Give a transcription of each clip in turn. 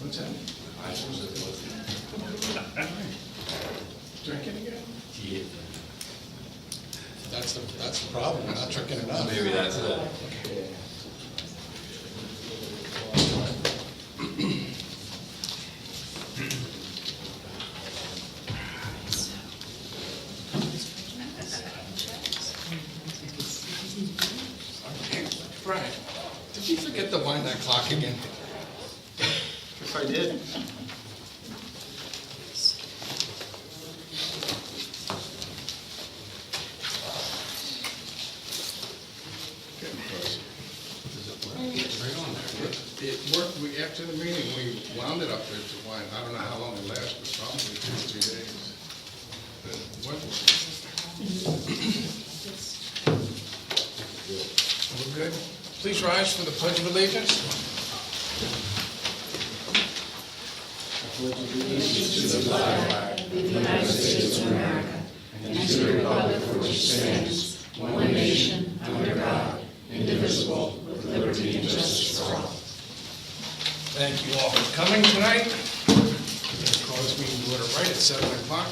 What's that? I suppose it was. Drinking again? Yeah. That's the problem, we're not drinking enough. Maybe that's it. Okay, Brian, did you forget to wind that clock again? If I did. Getting close. Does it work? It's right on there. It worked, after the meeting, we wound it up there to wind. I don't know how long it lasted, but probably 2 or 3 days. But it went. We're good. Please rise for the Pledge of Allegiance. To the flag of the United States of America and to the republic for which it stands, one nation, under God, indivisible, with liberty and justice for all. Thank you all for coming tonight. We'll call this meeting to order right at 7 o'clock.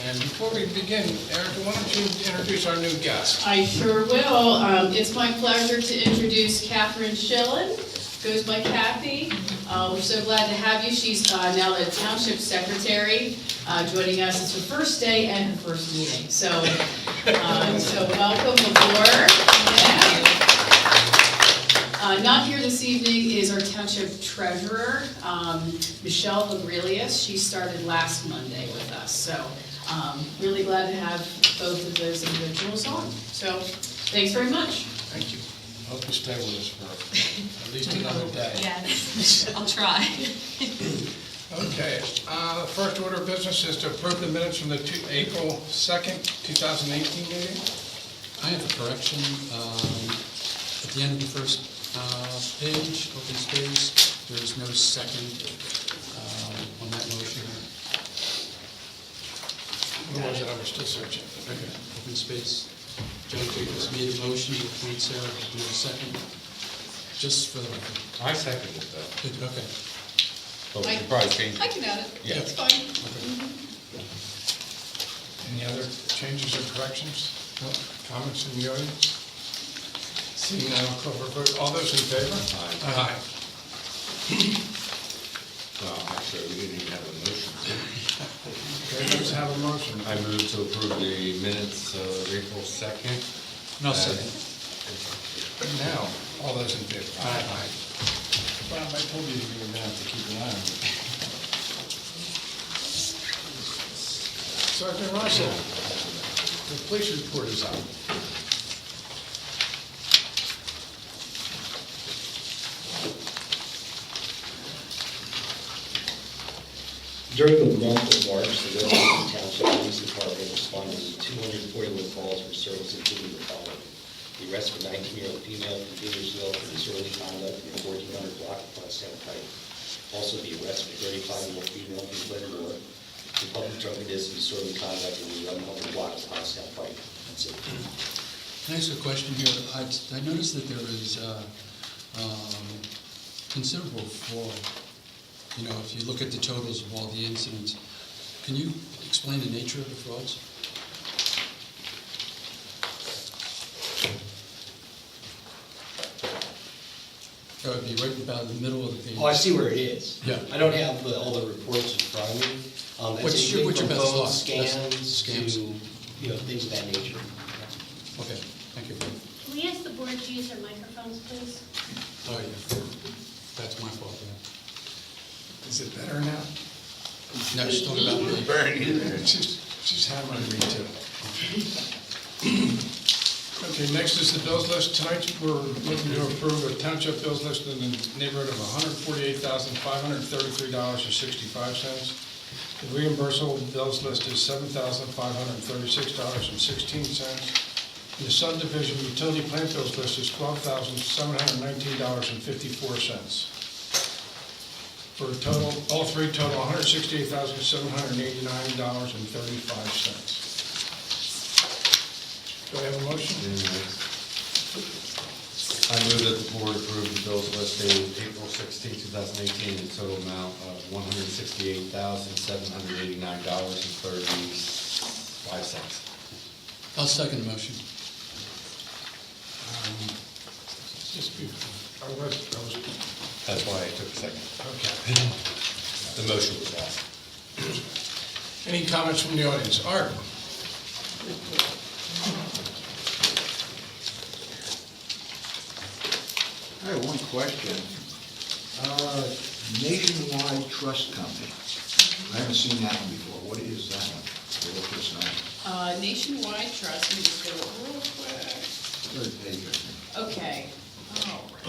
And before we begin, Erica, why don't you introduce our new guest? I sure will. It's my pleasure to introduce Catherine Schillen, goes by Kathy. We're so glad to have you. She's now the Township Secretary, joining us. It's her first day and her first meeting. So welcome aboard. Yeah. Not here this evening is our Township Treasurer, Michelle Aurelius. She started last Monday with us. So really glad to have both of those individuals on. So thanks very much. Thank you. Hope you stay with us for at least another day. Yes, I'll try. Okay, the first order of business is to approve the minutes from the April 2nd, 2018 meeting. I have a correction. At the end of the first page, open space, there is no second on that motion. What was it? I was still searching. Okay. Open space. John Jacobs made a motion to appoint Sarah, no second. Just for the record. I second it though. Good, okay. But we could probably change I it. can add it. Yeah. It's fine. Any other changes or corrections? No? Comments from the audience? Seeing none, I'll call for a vote. All those in favor? Aye. Well, actually, we didn't even have a motion. Okay, let's have a motion. I move to approve the minutes of April 2nd. No second. Now, all those in favor? Aye. Bob, I told you you were going to have to keep an eye on it. Sergeant Russell, the police report is out. During the month of March, the Westminster Township Police Department responded to 241 calls for service including the following: the arrest of a 19-year-old female from Petersville for disorderly conduct in a 1400 block of Pottstown Pike. Also, the arrest of a 35-year-old female from Glenmore for public drunkenness and disorderly conduct in the 1100 block of Pottstown Pike. That's it. Can I ask a question here? I noticed that there is considerable fraud. You know, if you look at the totals of all the incidents, can you explain the nature of the frauds? That would be right about in the middle of the page. Oh, I see where it is. Yeah. I don't have all the reports in front of me. What's your From best phone thought? scans Scams. to, things of that nature. Okay, thank you. Can we ask the board to use their microphones, please? Oh, yeah. That's my fault, yeah. Is it better now? No, she's talking about me. She's hammering me too. Okay, next is the bills list. Tonight, we're looking to approve a township bills list in the neighborhood of $148,533.65. The reimbursable bills list is $7,536.16. The subdivision utility plant bills list is $12,719.54. For a total, all three total $168,789.35. Do I have a motion? I move that the board approve the bills list dated April 16, 2018, in total amount of $168,789.35. I'll second the motion. Just be, I was, That's why I took a second. okay. The motion was passed. Any comments from the audience? Art? I have one question. Nationwide Trust Company. I haven't seen that one before. What is that one? What is that? Nationwide Trust, let me just go real quick. Third page, I think. Okay, all right.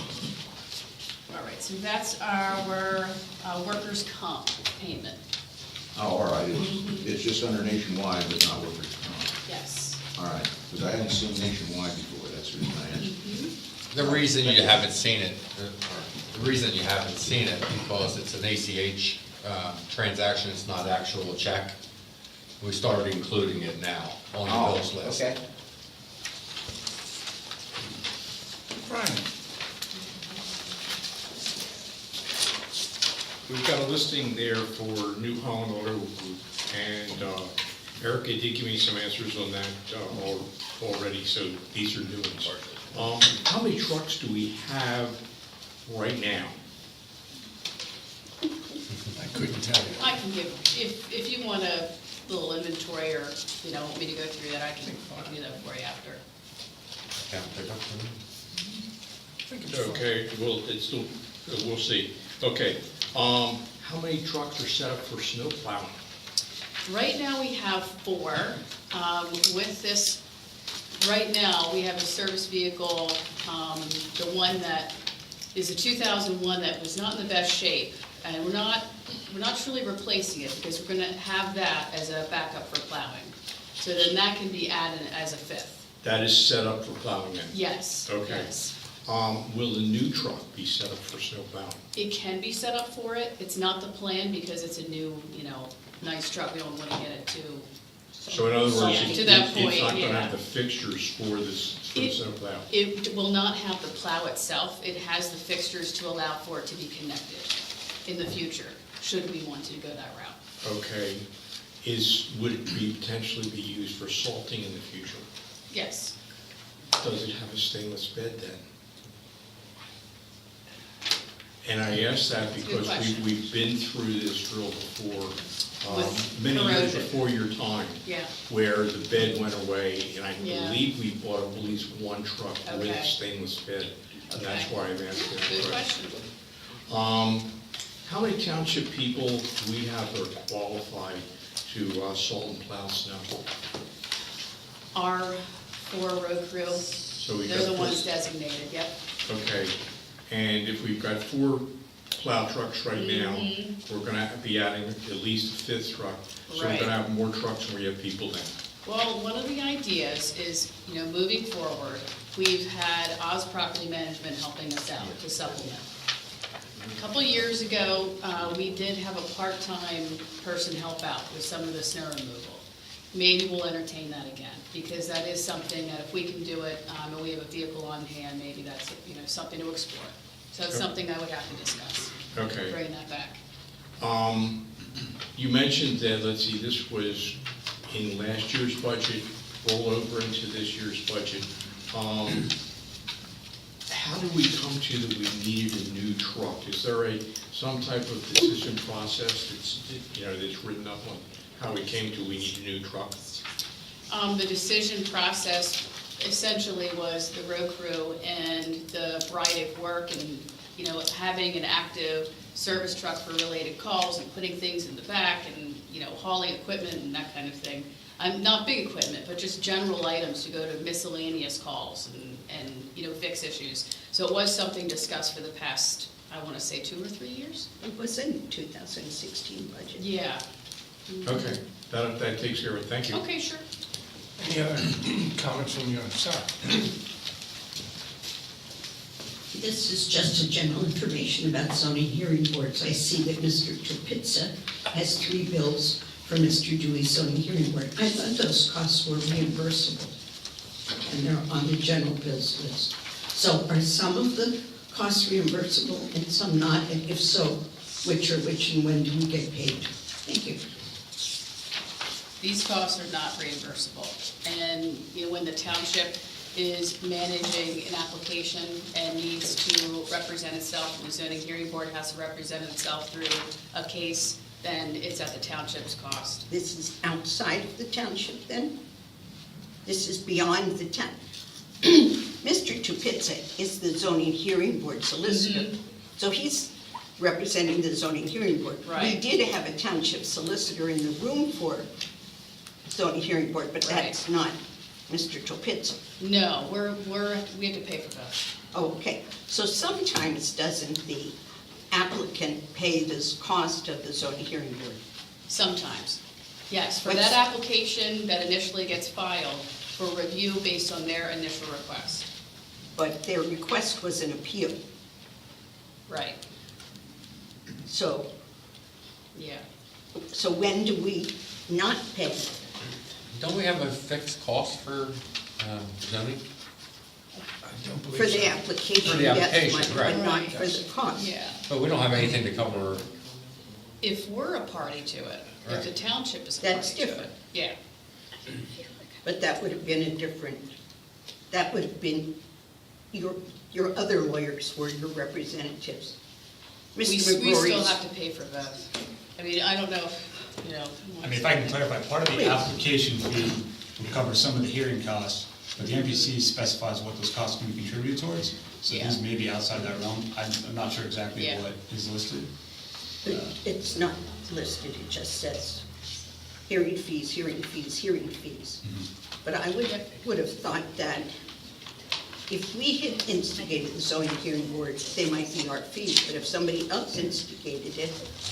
All right, so that's our workers' comp payment, Oh, all right. It's just under Nationwide, but not workers' comp. yes. All right, because I hadn't seen Nationwide before. That's the reason I asked. The reason you haven't seen it, because it's an ACH transaction, it's not actual check. We started including it now on the bills list. Okay. Brian? We've got a listing there for New Holland Auto Group, and Erica did give me some answers on that already, so these are new ones. How many trucks do we have right now? I couldn't tell you. I can give, if you want a little inventory or, want me to go through that, I can do that for you after. Count pickup, I think it's fine. Okay, well, it's still, we'll see. Okay, how many trucks are set up for snow plowing? Right now, we have 4. With this, right now, we have a service vehicle, the one that is a 2001 that was not in the best shape. And we're not truly replacing it because we're gonna have that as a backup for plowing. So then that can be added as a 5th. That is set up for plowing then? Yes. Okay. Yes. Will the new truck be set up for snow plowing? It can be set up for it. It's not the plan because it's a new, nice truck. We don't wanna get it too. So in other words, Yeah, to that point, it's not gonna yeah. have the fixtures for this, for the snow plow? It will not have the plow itself. It has the fixtures to allow for it to be connected in the future, should we want to go that route. Okay, would it potentially be used for salting in the future? Yes. Does it have a stainless bed then? And I ask that Good because question. we've been through this drill before, With many years corrosion. before your time, Yeah. where the bed went away, and I Yeah. believe we bought at least one truck with Okay. stainless bed, and that's Okay. why I'm asking that Good question. question. How many township people do we have that are qualified to salt and plow snow? Our 4 road crew, So we they're got the four- ones designated, yep. Okay, and if we've got 4 plow trucks right now, Mm-hmm. we're gonna be adding at least a 5th truck. So we're Right. gonna have more trucks than we have people now. Well, one of the ideas is, moving forward, we've had Oz Property Management helping us out to supplement. A couple years ago, we did have a part-time person help out with some of the snow removal. Maybe we'll entertain that again, because that is something that if we can do it, and we have a vehicle on hand, maybe that's, something to explore. So it's something I would have to discuss, Okay. bringing that back. You mentioned that, let's see, this was in last year's budget, roll over into this year's budget. How did we come to that we needed a new truck? Is there some type of decision process that's written up on how we came to we need a new truck? The decision process essentially was the road crew and the variety of work and, having an active service truck for related calls and putting things in the back and, hauling equipment and that kind of thing. Not big equipment, but just general items to go to miscellaneous calls and fix issues. So it was something discussed for the past, I want to say 2 or 3 years? It was in 2016 budget. Yeah. Okay, that takes care of it, thank you. Okay, sure. Any other comments from you? Sarah? This is just a general information about zoning hearing boards. I see that Mr. Trapizza has 3 bills for Mr. Dewey's zoning hearing board. I thought those costs were reimbursable, and they're on the general bills list. So are some of the costs reimbursable and some not? And if so, which are which and when do we get paid? Thank you. These costs are not reimbursable. And, you know, when the township is managing an application and needs to represent itself, and the zoning hearing board has to represent itself through a case, then it's at the township's cost. This is outside of the township then? This is beyond the town. Mr. Tupitsa is the zoning hearing board solicitor. So he's representing the zoning hearing board. Right. We did have a township solicitor in the room for zoning hearing board, but that's not Mr. Tupitsa. No, we have to pay for both. Okay, so sometimes doesn't the applicant pay this cost of the zoning hearing board? Sometimes. Yes, for What's- that application that initially gets filed for review based on their initial request. But their request was an appeal, Right, so yeah. when do we not pay? Don't we have a fixed cost for zoning? I don't believe For so. the application, For the yes, application, Mike, right. but not Right. for the cost. Yeah, But we don't have anything to cover, if we're a party to it, if the Right. township is a That's party to it. different. Yeah, But that would have been a different, that would have been, your other lawyers were your representatives. we Mr. still McGrory's. have to pay for both. I mean, I don't know if, you know. I mean, if I can clarify, part of the Please. application fee would cover some of the hearing costs, but the MPC specifies what those costs can be contributed towards. So Yeah. these may be outside that realm. I'm not sure exactly Yeah. what is listed. But it's not listed, it just says hearing fees, hearing fees, hearing fees. But I would have thought that if we had instigated the zoning hearing board, they might be our fees, but if somebody else instigated it,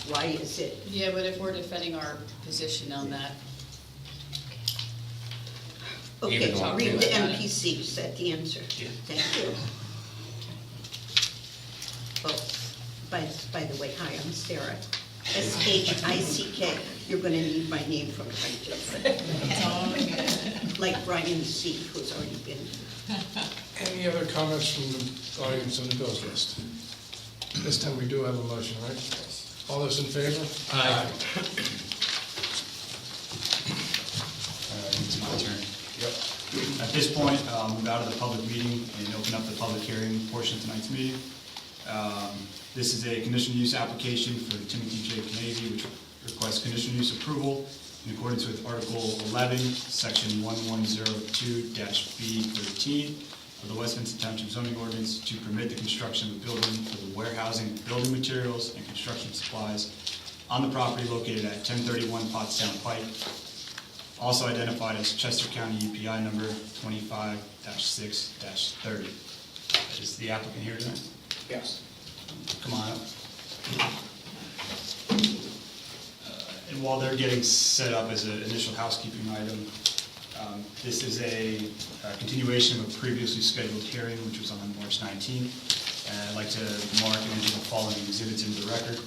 why is it? Yeah, but if we're defending our position on that, Okay, Even though- read the MPC, is that the answer? Yeah. Thank you. Oh, by the way, hi, I'm Sarah. SHICK. You're gonna need my name from time to time. Like Brian C., who's already been. Any other comments from the audience on the bills list? This time we do have a motion, right? All those in favor? Aye. It's my turn. Yep. At this point, move out of the public meeting and open up the public hearing portion of tonight's meeting. This is a conditional use application for Timothy J. Canavy, which requests conditional use approval in accordance with Article 11, Section 1102-B13 of the Westminster Township zoning ordinance to permit the construction of a building for the warehousing of building materials and construction supplies on the property located at 1031 Pottstown Pike, also identified as Chester County UPI number 25-6-30. Is the applicant here tonight? Yes. Come on up. And while they're getting set up as an initial housekeeping item, this is a continuation of a previously scheduled hearing, which was on March 19th. And I'd like to mark and enter the following exhibits into the record.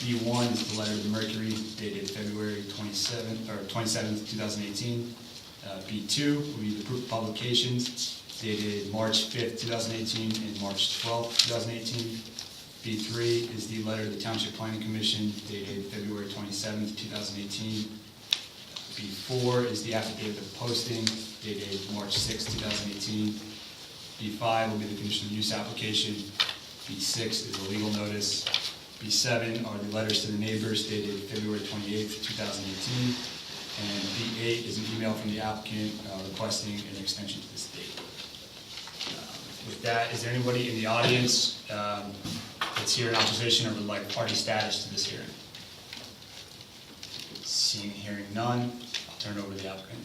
B1 is the letter of the Mercury dated February 27th, 2018. B2 will be the proof of publications dated March 5th, 2018 and March 12th, 2018. B3 is the letter of the Township Planning Commission dated February 27th, 2018. B4 is the affidavit of posting dated March 6th, 2018. B5 will be the conditional use application. B6 is the legal notice. B7 are the letters to the neighbors dated February 28th, 2018. And B8 is an email from the applicant requesting an extension to this date. With that, is there anybody in the audience that's here in opposition or would like party status to this hearing? Seeing and hearing none, I'll turn it over to the applicant.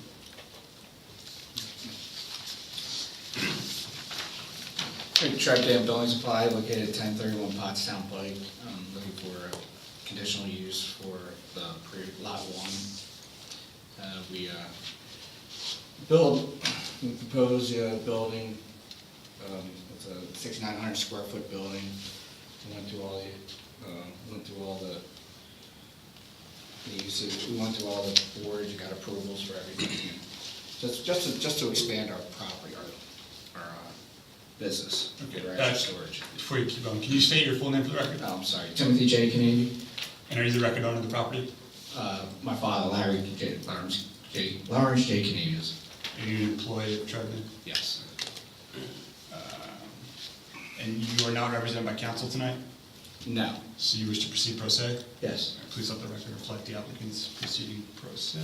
Trap Dam Building Supply located at 1031 Pottstown Pike. Looking for a conditional use for the lot 1. We propose building, it's a 6,900 square foot building. We went through all the uses, we went through all the boards, you got approvals for everything. Just to expand our property, our business. Okay, Garage that's- storage. Before you keep going, can you state your full name for the record? Oh, I'm sorry, Timothy J. Canady. And are you the record owner of the property? My father, Lawrence J. Canady is. Are you an employee of Trevor? Yes. And you are not represented by counsel tonight? No. So you wish to proceed pro se? Yes. Please let the record reflect the applicant's proceeding pro se.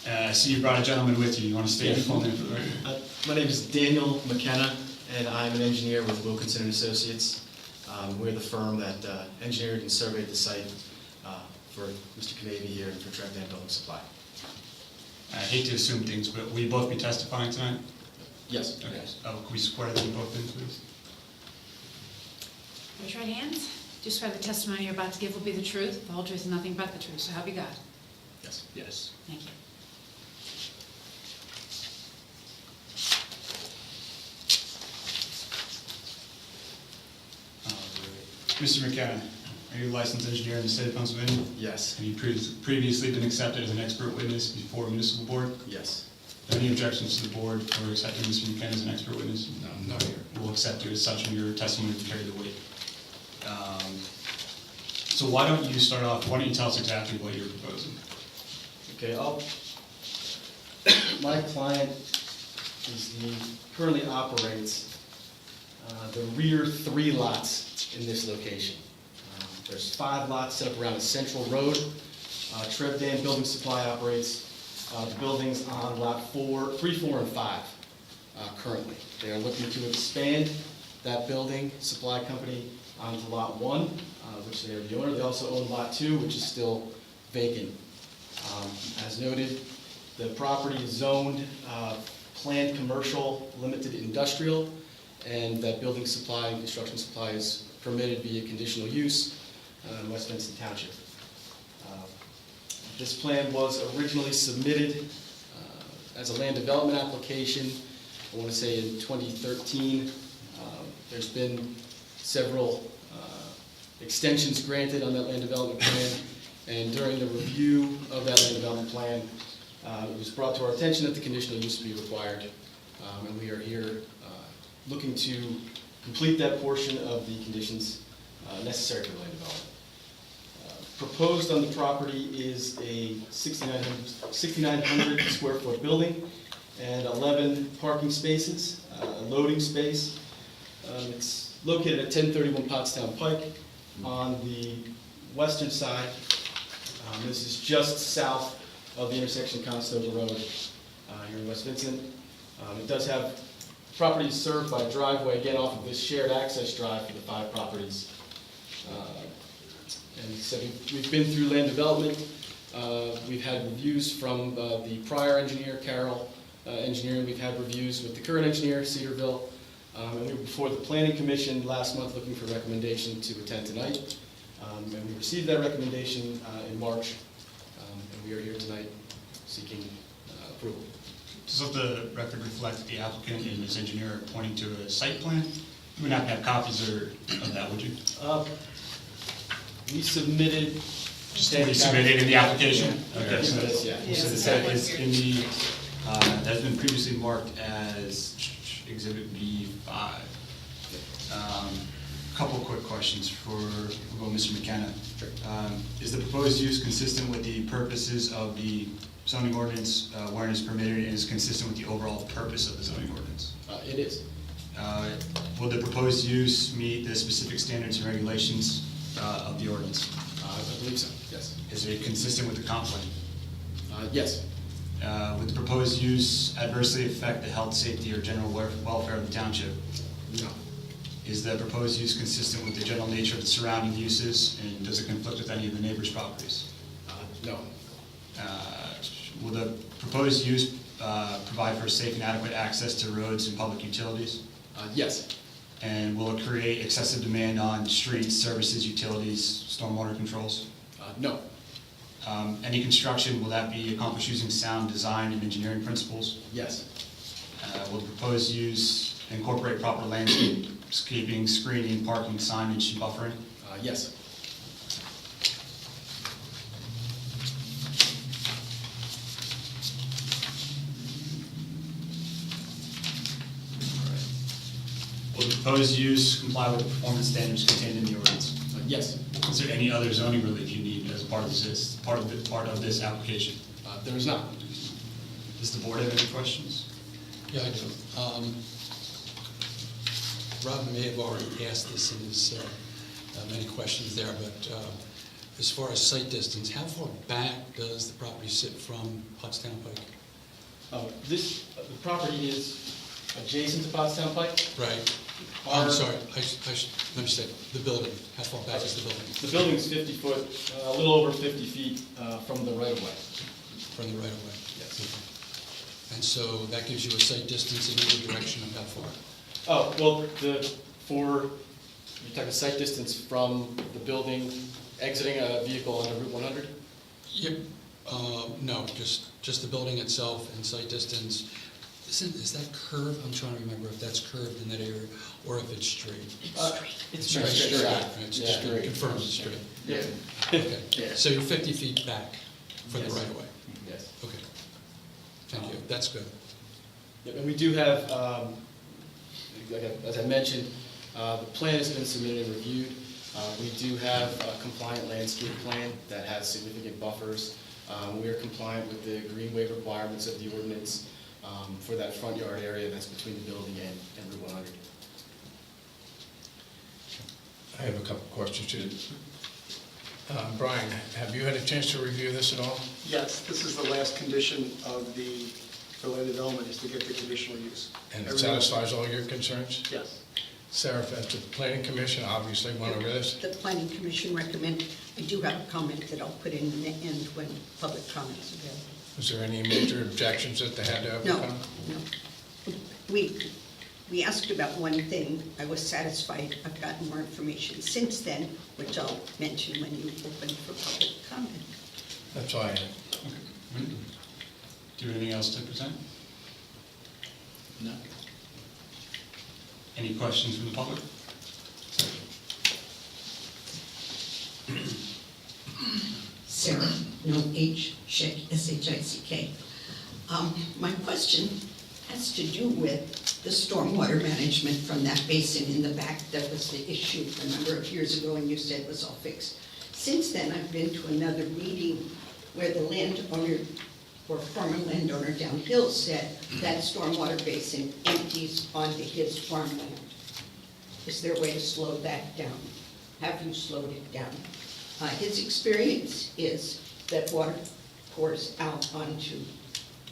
I see you brought a gentleman with you. You want to state your full name for the record? My name is Daniel McKenna, and I'm an engineer with Wilkinson and Associates. We're the firm that engineered and surveyed the site for Mr. Canavy here and for Trev Dam Building Supply. I hate to assume things, but will you both be testifying tonight? Yes. Okay. Can we swear them both in, please? Raise your right hands. Do you swear the testimony you're about to give will be the truth, the whole truth, and nothing but the truth? So help you God. Yes. Yes. Thank you. Mr. McKenna, are you a licensed engineer in the state of Pennsylvania? Yes. Have you previously been accepted as an expert witness before a municipal board? Yes. Any objections to the board for accepting Mr. McKenna as an expert witness? No, here. We'll accept you as such, and your testimony will carry the weight. So why don't you start off, why don't you tell us exactly what you're proposing? Okay, my client currently operates the rear 3 lots in this location. There's 5 lots set up around a central road. Trev Dam Building Supply operates the buildings on lot 3, 4, and 5 currently. They are looking to expand that building supply company onto lot 1, which they are the owner. They also own lot 2, which is still vacant. As noted, the property is zoned planned commercial, limited industrial, and that building supply and construction supply is permitted via conditional use in West Vincent Township. This plan was originally submitted as a land development application, I want to say in 2013. There's been several extensions granted on that land development plan, and during the review of that land development plan, it was brought to our attention that the conditional use be required, and we are here looking to complete that portion of the conditions necessary for land development. Proposed on the property is a 6,900 square foot building and 11 parking spaces, a loading space. It's located at 1031 Pottstown Pike on the western side. This is just south of the intersection of Conestoga Road here in West Vincent. It does have properties served by a driveway, again, off of this shared access drive for the 5 properties. And so we've been through land development. We've had reviews from the prior engineer, Carroll Engineering. We've had reviews with the current engineer, Cedarville. And we were before the Planning Commission last month looking for a recommendation to attend tonight. And we received that recommendation in March. And we are here tonight seeking approval. Does let the record reflect that the applicant and his engineer are pointing to a site plan? You would not have copies of that, would you? We submitted. We submitted in the application? Okay, so Yes, yeah. so that is in the, that's been previously marked as Exhibit B5. Couple of quick questions for Mr. McKenna. Is the proposed use consistent with the purposes of the zoning ordinance wherein is permitted and is consistent with the overall purpose of the zoning ordinance? It is. Will the proposed use meet the specific standards and regulations of the ordinance? I believe so, yes. Is it consistent with the comp plan? Yes. Would the proposed use adversely affect the health, safety, or general welfare of the township? No. Is the proposed use consistent with the general nature of the surrounding uses, and does it conflict with any of the neighbors' properties? No. Will the proposed use provide for safe and adequate access to roads and public utilities? Yes. And will it create excessive demand on streets, services, utilities, stormwater controls? No. Any construction, will that be accomplished using sound design and engineering principles? Yes. Will the proposed use incorporate proper landscaping, screening, parking, signage, and buffering? Yes. proposed use comply with the performance standards contained in the ordinance? Yes, Is there any other zoning relief you need as part of this application? there is not. Does the board have any questions? Yeah, I do. Rob may have already asked this in his many questions there, but as far as site distance, how far back does the property sit from Pottstown Pike? The property is adjacent to Pottstown Pike. Right. Oh, I'm sorry, let me say, the building, how far back is the building The building's 50 foot, a little over 50 feet from the right-of-way. from the right-of-way? Yes. Okay. And so that gives you a site distance in either direction of how far? Oh, well, you're talking site distance from the building exiting a vehicle onto Route 100? Yep. No, just the building itself and site distance. Is that curved? I'm trying to remember if that's curved in that area or if it's straight. It's Straight. straight. It's Yeah. straight. Confirmed it's straight. Yeah. Okay. So you're 50 feet back from the Yes. right of way? Yes. Okay. Thank you. That's good. Yep, and we do have, as I mentioned, the plan has been submitted and reviewed. We do have a compliant landscape plan that has significant buffers. We are compliant with the greenway requirements of the ordinance for that front yard area that's between the building and Route 100. I have a couple questions too. Brian, have you had a chance to review this at all? Yes, this is the last condition of the land development, is to get the conditional use. And it Everything- satisfies all your concerns? Yes. Sarah, at the planning commission, obviously went over this. The planning commission recommended, I do have a comment that I'll put in the end when public comments are available. Was there any major objections that they had to No, overcome? no. We asked about one thing. I was satisfied. I've gotten more information since then, which I'll mention when you open for public comment. That's all I had. Okay. Do you have anything else to present? No. Any questions from the public? Sarah, no H, Schick, S-H-I-C-K. My question has to do with the stormwater management from that basin in the back. That was the issue a number of years ago, and you said was all fixed. Since then, I've been to another meeting where the landowner, or former landowner downhill, said that stormwater basin empties onto his farmland. Is there a way to slow that down? Have you slowed it down? His experience is that water pours out onto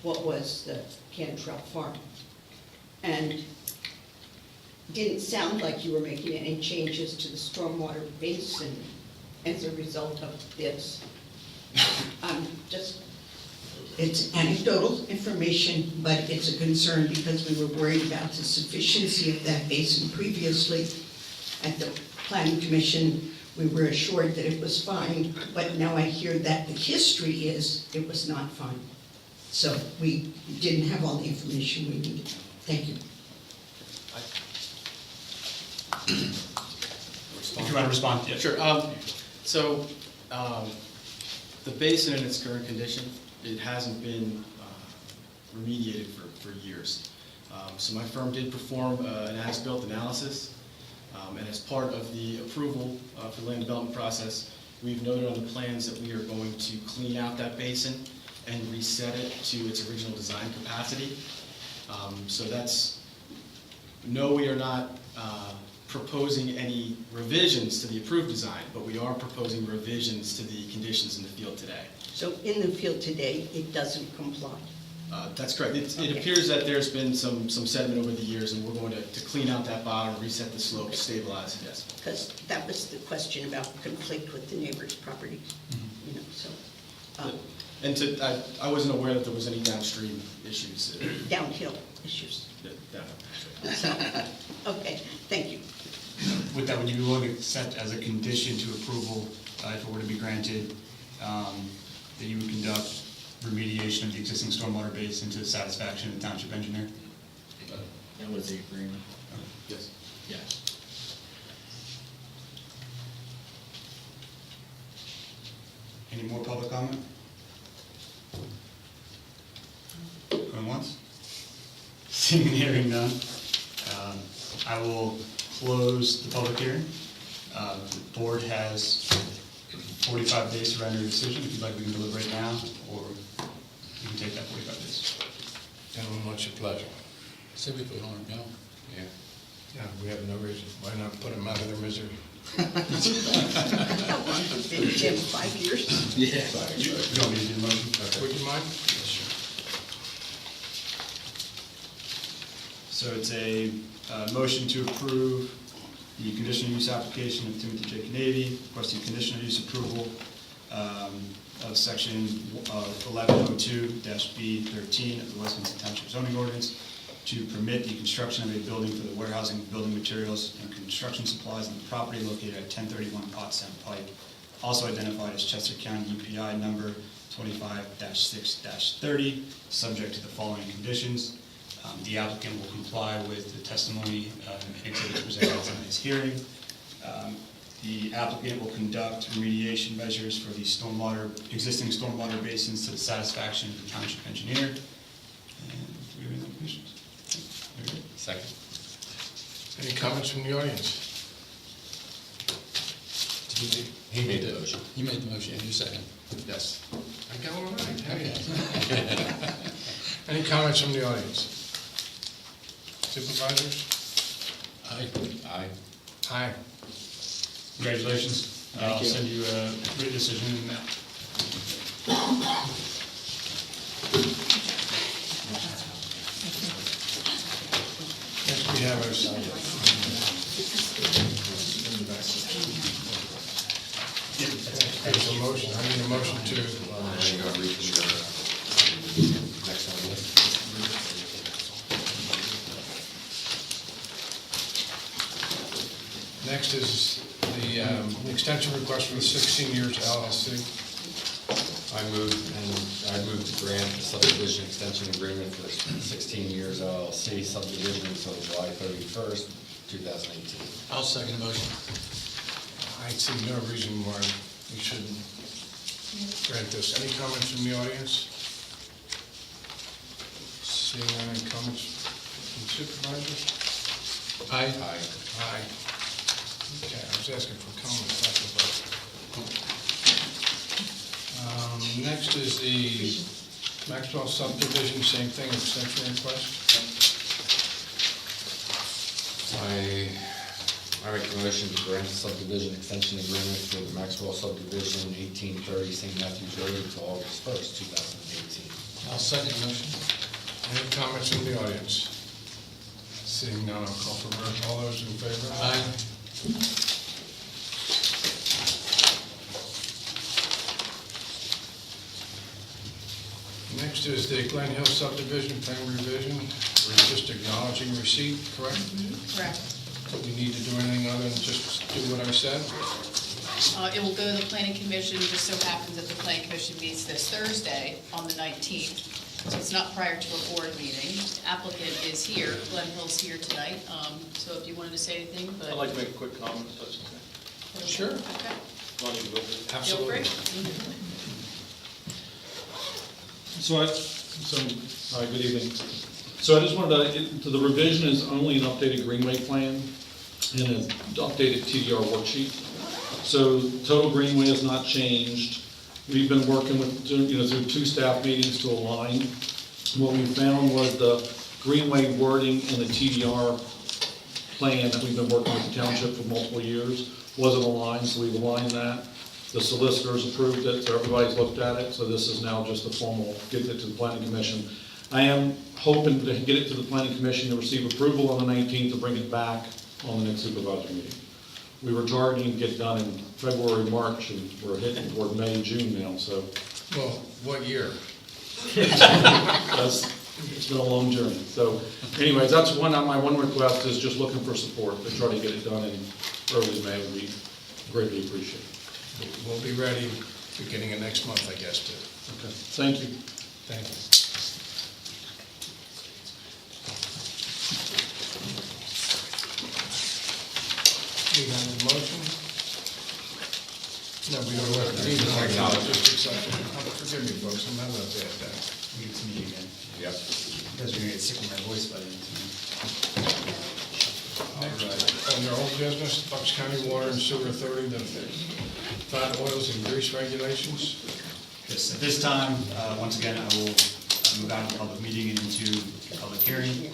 what was the Cantrell farm. And didn't sound like you were making any changes to the stormwater basin as a result of this. It's anecdotal information, but it's a concern because we were worried about the sufficiency of that basin previously. At the planning commission, we were assured that it was fine, but now I hear that the history is it was not fine. So we didn't have all the information we needed. Thank you. If you want to respond, yeah. Sure. The basin in its current condition, it hasn't been remediated for years. So my firm did perform an as-built analysis, and as part of the approval for the land development process, we've noted on the plans that we are going to clean out that basin and reset it to its original design capacity. So no, we are not proposing any revisions to the approved design, but we are proposing revisions to the conditions in the field today. So in the field today, it doesn't comply. That's correct. It Okay. appears that there's been some sediment over the years, and we're going to clean out that bottom, reset the slope, stabilize it, yes. Because that was the question about conflict with the neighbor's property, you know, so. And I wasn't aware that there was any downstream issues. Downhill issues. Yeah. So, okay, thank you. With that, would you be willing to set as a condition to approval, if it were to be granted, that you would conduct remediation of the existing stormwater basin to the satisfaction of the township engineer? That was the agreement. Yes. Yeah. Any more public comment? Going once? Seeing and hearing none, I will close the public hearing. The board has 45 days to render a decision. If you'd like, we can deliberate now, or you can take that 45 days. Gentlemen, what's your pleasure? Say we put on, no? Yeah. Yeah, we have no reason. Why not put them out of their misery? Been Jim 5 years. You want me to do the motion? Would you mind? So it's a motion to approve the conditional use application of Timothy J. Canavy, requesting conditional use approval of section 1102-B13 of the Westminster Township zoning ordinance to permit the construction of a building for the warehousing of building materials and construction supplies on the property located at 1031 Pottstown Pike, also identified as Chester County UPI number 25-6-30, subject to the following conditions. The applicant will comply with the testimony and exhibits presented at tonight's hearing. The applicant will conduct remediation measures for the existing stormwater basins to the satisfaction of the township engineer. And do we have any other questions? Very good. Second. Any comments from the audience? He made the motion. You made the motion, and you second. Yes. I got one right. Hey. Any comments from the audience? Supervisors? Aye. Aye. Aye. Congratulations. I'll send you a written decision in the mail. Next we have our There's a motion, I need a motion to, You gotta read the next on the list. next is the extension request for the 16 years LLC. I move to grant the subdivision extension agreement for 16 years LLC subdivision until July 31st, 2018. I'll second the motion. I see no reason why we shouldn't grant this. Any comments from the audience? Seeing any comments from supervisors? Aye. Aye. Aye. Okay, I was asking for comments, not for vote. Next is the Maxwell subdivision, same thing, extension request. I make a motion to grant the subdivision extension agreement for the Maxwell subdivision, 1830 St. Matthews Road until August 1st, 2018. I'll second the motion. Any comments from the audience? Seeing none, I'll call for vote. All those in favor? Aye. Next is the Glen Hill subdivision plan revision. We're just acknowledging receipt, correct? Correct. Do we need to do anything other than just do what I said? It will go to the planning commission, just so happens that the planning commission meets this Thursday on the 19th. So it's not prior to a board meeting. Applicant is here, Glen Hill's here tonight, so if you wanted to say anything, but. I'd like to make a quick comment, if that's okay. Sure. Okay, Want to go over it? feel Absolutely. free. Good evening. So I just wanted to the revision is only an updated greenway plan and an updated TDR worksheet. So total greenway has not changed. We've been working with, through 2 staff meetings to align. What we found was the greenway wording in the TDR plan that we've been working with the township for multiple years wasn't aligned, so we've aligned that. The solicitors approved it, so everybody's looked at it, so this is now just a formal, get it to the planning commission. I am hoping to get it to the planning commission to receive approval on the 19th to bring it back on the next supervisory meeting. We were targeting to get done in February, March, and we're hitting toward May, June now, so Well, what year? it's been a long journey. So anyways, that's my one request is just looking for support to try to get it done in early May, would be greatly appreciated. We'll be ready beginning of next month, I guess, to. Okay, thank you. Thank you. We have a motion? No, we don't have to. We don't have to, just accept it. Forgive me, folks, I'm having a bad day. We get to meet again. Yep. You guys are gonna get sick of my voice by the end of the All right. Under old business, Bucks County Water and Sewer Authority, the fat oils and grease regulations. Yes, at this time, once again, I will move out of the public meeting and into the public hearing.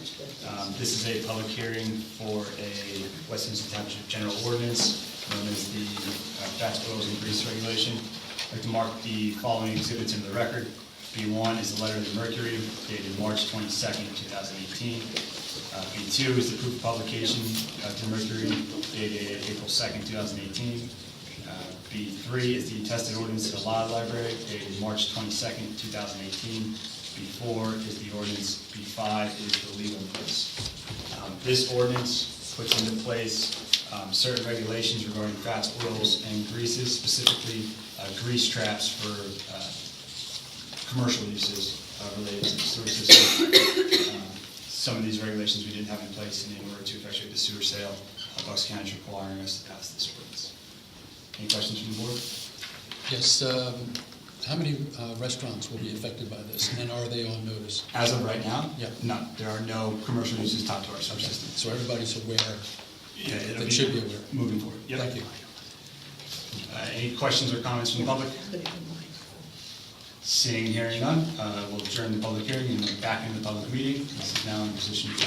This is a public hearing for a Westminster Township General Ordinance known as the fat oils and grease regulation. I'd like to mark the following exhibits into the record. B1 is the letter of the Mercury dated March 22nd, 2018. B2 is the proof of publication to the Mercury dated April 2nd, 2018. B3 is the attested ordinance to the law library dated March 22nd, 2018. B4 is the ordinance. B5 is the legal notice. This ordinance puts into place certain regulations regarding fats, oils, and greases, specifically grease traps for commercial uses related to the sewer system. Some of these regulations we didn't have in place, and in order to effectuate the sewer sale, Bucks County is requiring us to pass this ordinance. Any questions from the board? Yes, how many restaurants will be affected by this, and are they on notice? As of right now? Yeah. No, there are no commercial uses tied to our sewer system. So everybody's aware, Yeah, it'll they be should be aware. moving forward. Yep. Thank you. Any questions or comments from the public? Seeing and hearing none, we'll adjourn the public hearing and move back into the public meeting. This is now in position to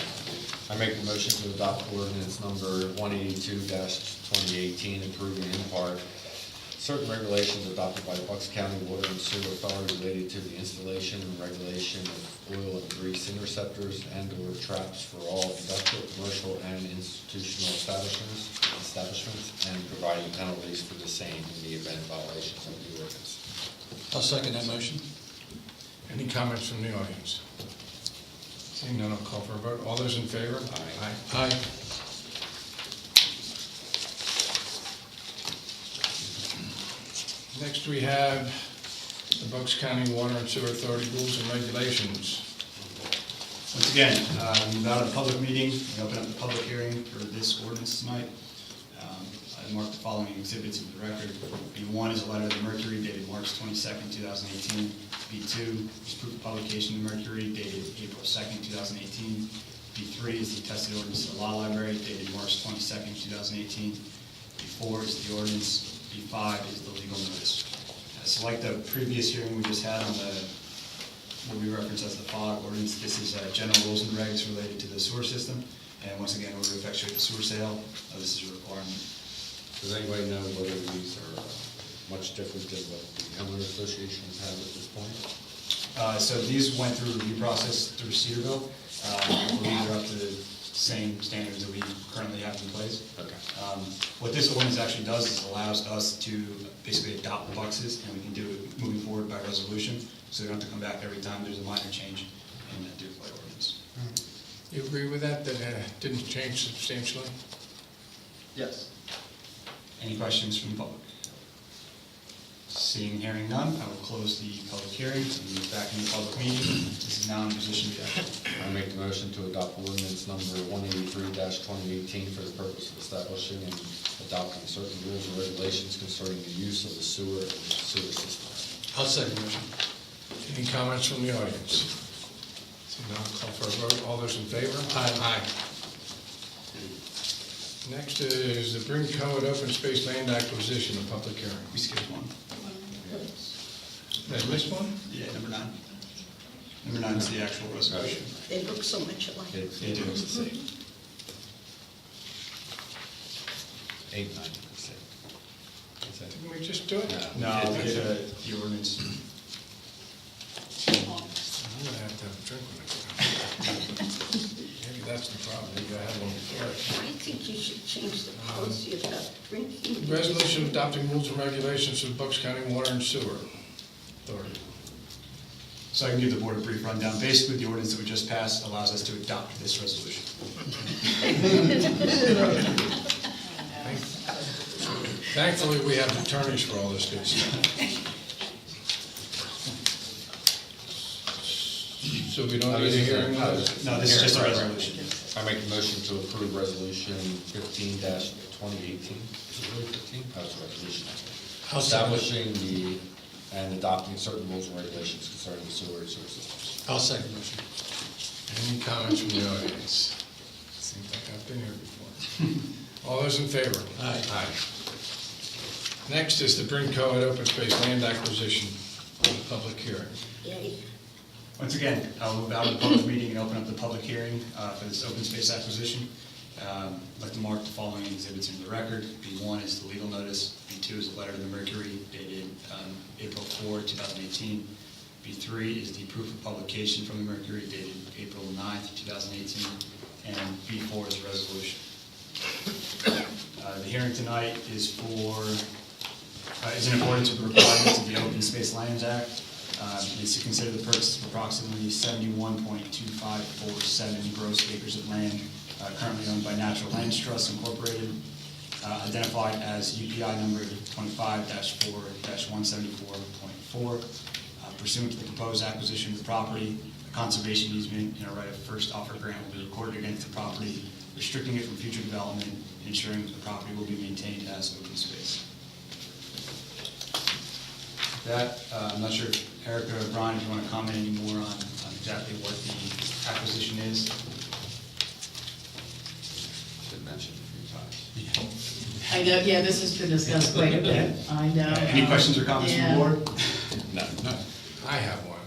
I make the motion to adopt ordinance number 182-2018, approving in part certain regulations adopted by the Bucks County Water and Sewer Authority related to the installation and regulation of oil and grease interceptors and/or traps for all industrial, commercial, and institutional establishments, and providing penalties for the same in the event of violations of the ordinance. I'll second that motion. Any comments from the audience? Seeing none, I'll call for a vote. All those in favor? Aye. Aye. Next, we have the Bucks County Water and Sewer Authority rules and regulations. Once again, we move out of the public meeting, we open up the public hearing for this ordinance tonight. I marked the following exhibits into the record. B1 is a letter of the Mercury dated March 22nd, 2018. B2 is proof of publication of the Mercury dated April 2nd, 2018. B3 is the attested ordinance to the law library dated March 22nd, 2018. B4 is the ordinance. B5 is the legal notice. So like the previous hearing we just had on what we reference as the FOG ordinance, this is general rules and regs related to the sewer system. And once again, in order to effectuate the sewer sale, this is a requirement. Does anybody know whether these are much different than what the homeowner associations have at this point? So these went through a review process through Cedarville. I believe they're up to the same standards that we currently have in place. Okay. What this ordinance actually does is allows us to basically adopt the boxes, and we can do it moving forward by resolution, so we don't have to come back every time there's a minor change in the do-play ordinance. You agree with that it didn't change substantially? Yes. Any questions from the public? Seeing and hearing none, I will close the public hearing and move back into the public meeting. This is now in position to act. I make the motion to adopt ordinance number 183-2018 for the purpose of establishing and adopting certain rules and regulations concerning the use of the sewer and sewer system. I'll second the motion. Any comments from the audience? See none, I'll call for a vote. All those in favor? Aye. Next is the Bryn Code Open Space Land Acquisition, a public hearing. We skipped one. Did I miss one? Yeah, number 9. Number 9 is the actual resolution. They look so much alike. They do. 8, 9, 6. Didn't we just do it? No, we did the ordinance. I'm gonna have to have a drink when I get home. Maybe that's the problem, maybe I had one before. I think you should change the policy about drinking. Resolution adopting rules and regulations for the Bucks County Water and Sewer Authority. So I can give the board a brief rundown. Basically, the ordinance that we just passed allows us to adopt this resolution. Thankfully, we have attorneys for all this good stuff. So we don't need a hearing? No, this is just a resolution. I make a motion to approve resolution 15-2018. Is it really 15? Oh, it's a resolution. Establishing and adopting certain rules and regulations concerning the sewer and sewer systems. I'll second the motion. Any comments from the audience? Seems like I've been here before. All those in favor? Aye. Next is the Brinco at Open Space Land Acquisition, public hearing. Yay. Once again, I'll move out of the public meeting and open up the public hearing for this open space acquisition. I'd like to mark the following exhibits into the record. B1 is the legal notice. B2 is a letter to the Mercury dated April 4, 2018. B3 is the proof of publication from the Mercury dated April 9, 2018. And B4 is a resolution. The hearing tonight is in accordance with the requirements of the Open Space Lands Act. Is to consider the purchase of approximately 71.2547 gross acres of land currently owned by Natural Lands Trust Incorporated, identified as UPI number 25-4-174.4. Pursuant to the proposed acquisition of the property, a conservation easement and a right of first offer grant will be recorded against the property, restricting it from future development and ensuring that the property will be maintained as open space. With that, I'm not sure if Erica or Brian, if you want to comment any more on exactly what the acquisition is. Been mentioned a few times. I know, yeah, this has been discussed quite a bit, I know. Any questions or comments from the Yeah. board? No. I have one.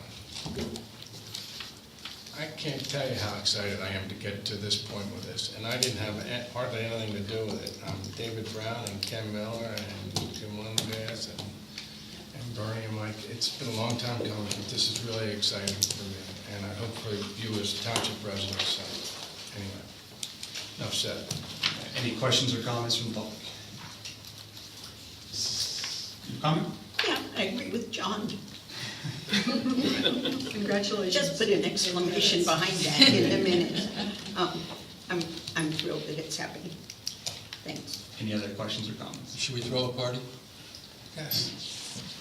I can't tell you how excited I am to get to this point with this, and I didn't have hardly anything to do with it. David Brown and Ken Miller and Jim Lundgass and Bernie and Mike, it's been a long time coming, but this is really exciting for me, and I hope for you as township residents. So, anyway, enough said. Any questions or comments from the public? Comment? Yeah, I agree with John. Congratulations. Just put an exclamation behind that in the minutes. I'm thrilled that it's happening. Thanks. Any other questions or comments? Should we throw a party? Yes.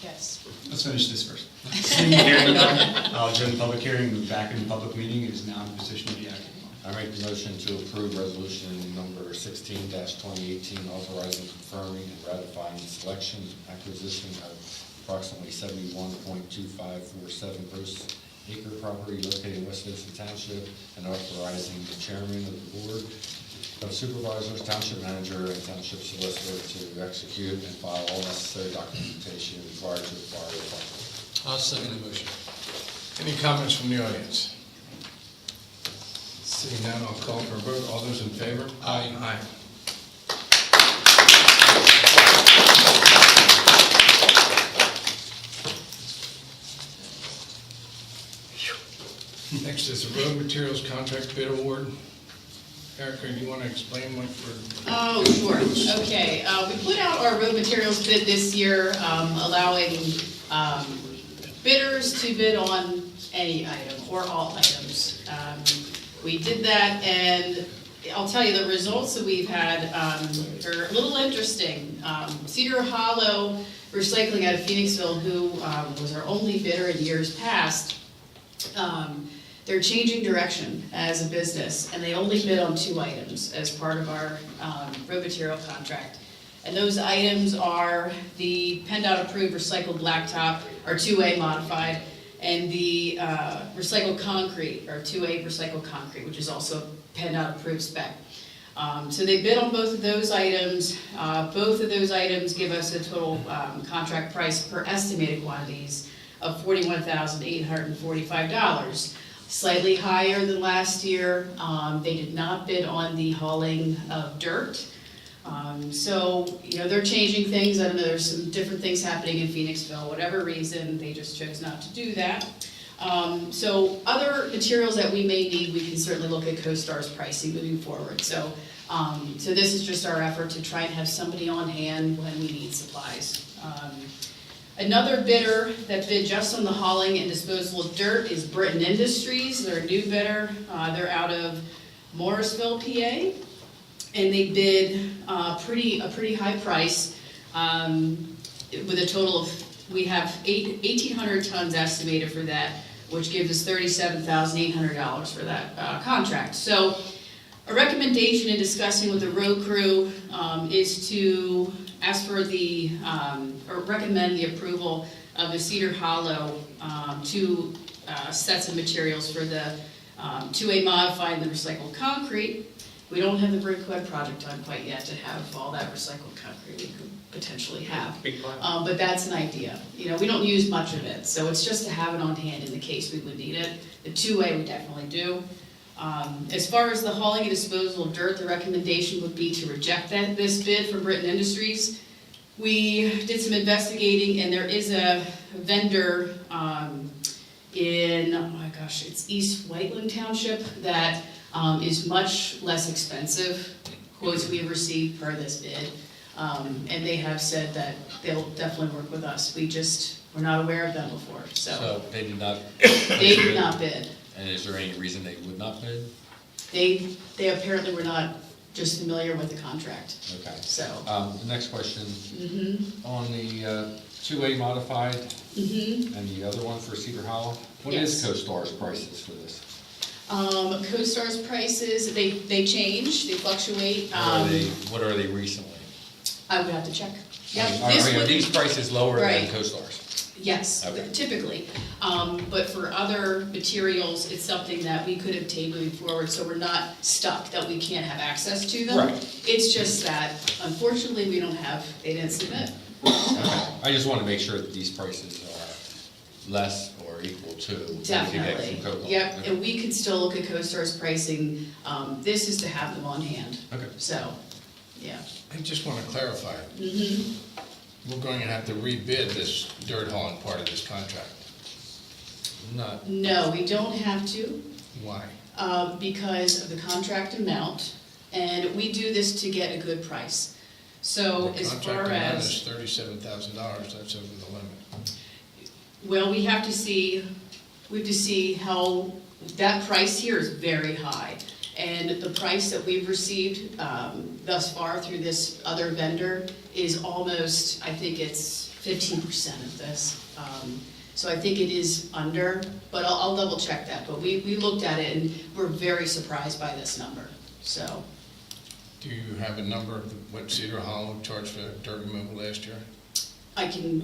Yes. Let's finish this first. Hearing none, I'll adjourn the public hearing, move back into public meeting. It is now in position to be acted upon. I make the motion to approve resolution number 16-2018, authorizing, confirming, and ratifying the selection and acquisition of approximately 71.2547 gross acre property located in West Vincent Township, and authorizing the chairman of the board of supervisors, township manager, and township solicitor to execute and file all necessary documentation required to acquire the property. I'll second the motion. Any comments from the audience? Seeing none, I'll call for a vote. All those in favor? Aye. Next is the road materials contract bid award. Erica, do you want to explain what we're... Oh, sure, okay. We put out our road materials bid this year, allowing bidders to bid on any item or all items. We did that, and I'll tell you, the results that we've had are a little interesting. Cedar Hollow Recycling out of Phoenixville, who was our only bidder in years past, they're changing direction as a business, and they only bid on 2 items as part of our road material contract. And those items are the PennDOT approved recycled blacktop, or 2A modified, and the recycled concrete, or 2A recycled concrete, which is also PennDOT approved spec. So they bid on both of those items. Both of those items give us a total contract price per estimated quantities of $41,845. Slightly higher than last year. They did not bid on the hauling of dirt. So, you know, they're changing things. I don't know, there's some different things happening in Phoenixville. Whatever reason, they just chose not to do that. So other materials that we may need, we can certainly look at CoStar's pricing moving forward. So this is just our effort to try and have somebody on hand when we need supplies. Another bidder that bid just on the hauling and disposal of dirt is Britton Industries. They're a new bidder. They're out of Morrisville, PA. And they bid a pretty high price with a total of, we have 1,800 tons estimated for that, which gives us $37,800 for that contract. So a recommendation in discussing with the road crew is to ask for the, or recommend the approval of the Cedar Hollow 2 sets of materials for the 2A modified and the recycled concrete. We don't have the Brickwood project done quite yet to have all that recycled concrete we could potentially have. But that's an idea. You know, we don't use much of it, so it's just to have it on hand in the case we would need it. The two-way we definitely do. As far as the hauling and disposal of dirt, the recommendation would be to reject this bid from Britain Industries. We did some investigating, and there is a vendor in, oh my gosh, it's East Whiteland Township that is much less expensive, quotes we have received per this bid. And they have said that they'll definitely work with us. We're not aware of them before, So they did not. They did not bid. And is there any reason they would not bid? They apparently were not just familiar with the contract, Okay. so. The next question, Mm-hmm, on the two-way modified mm-hmm. and the other one for Cedar Hollow, what is Yes. CoStar's prices for this? CoStar's prices, they change, they fluctuate. What are they recently? I would have to check. Yeah, Are these prices lower than Right. CoStar's? Yes, Okay. typically. But for other materials, it's something that we could obtain moving forward, so we're not stuck, that we can't have access to them. Right. It's just that, unfortunately, they didn't submit. Okay. I just want to make sure that these prices are less or equal to what we get Definitely. from CoStar. Yep, Okay. and we could still look at CoStar's pricing. This is to have them on hand. Okay. So, yeah. I just want to clarify, Mm-hmm. we're going to have to rebid this dirt hauling part of this contract. Not, No, we don't have to. why? Because of the contract amount, and we do this to get a good price. So The as far contract amount as, is $37,000, that's over the limit. well, we have to see how, that price here is very high. And the price that we've received thus far through this other vendor is almost, I think it's 15% of this. So I think it is under, but I'll double check that. But we looked at it and we're very surprised by this number, so. Do you have a number of what Cedar Hollow charged for dirt removal last year? I can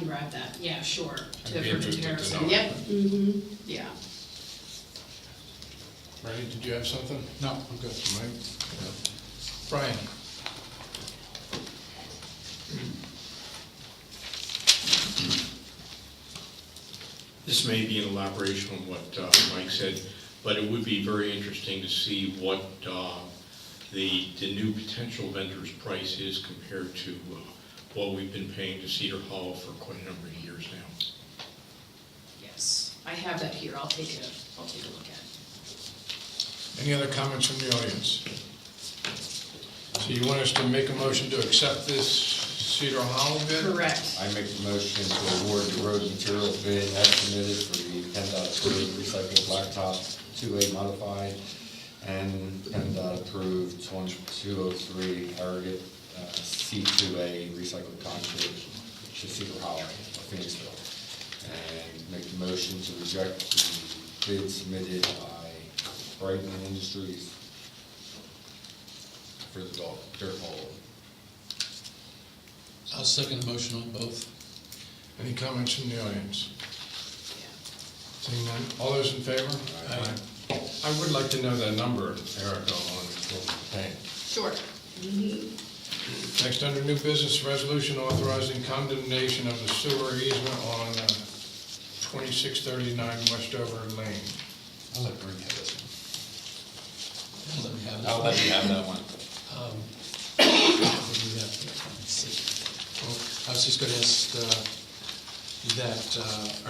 grab that, yeah, sure. I'd be For interested to comparison. know. Yep, mm-hmm, yeah. Randy, did you have something? No, I'm good. Mike? Brian? This may be an elaboration on what Mike said, but it would be very interesting to see what the new potential vendor's price is compared to what we've been paying to Cedar Hollow for quite a number of years now. Yes, I have that here, I'll take a look at it. Any other comments from the audience? So you want us to make a motion to accept this Cedar Hollow bid? Correct. I make the motion to award the road material bid as submitted for the PennDOT approved recycled blacktop two-way modified and PennDOT approved 203 aggregate C2A recycled concrete to Cedar Hollow of Phoenixville. And make the motion to reject the bid submitted by Brighton Industries for the dirt hole. I'll second the motion on both. Any comments from the audience? Seeing none, all those in favor? Aye. I would like to know that number, Erica, on what we're paying. Sure. Mm-hmm. Next, under new business, resolution authorizing condemnation of the sewer easement on 2639 Westover Lane. I'll let Bree have this one. Let me have it. I'll let you have that one. What do we have here? Let's see. Well, I was just going to ask that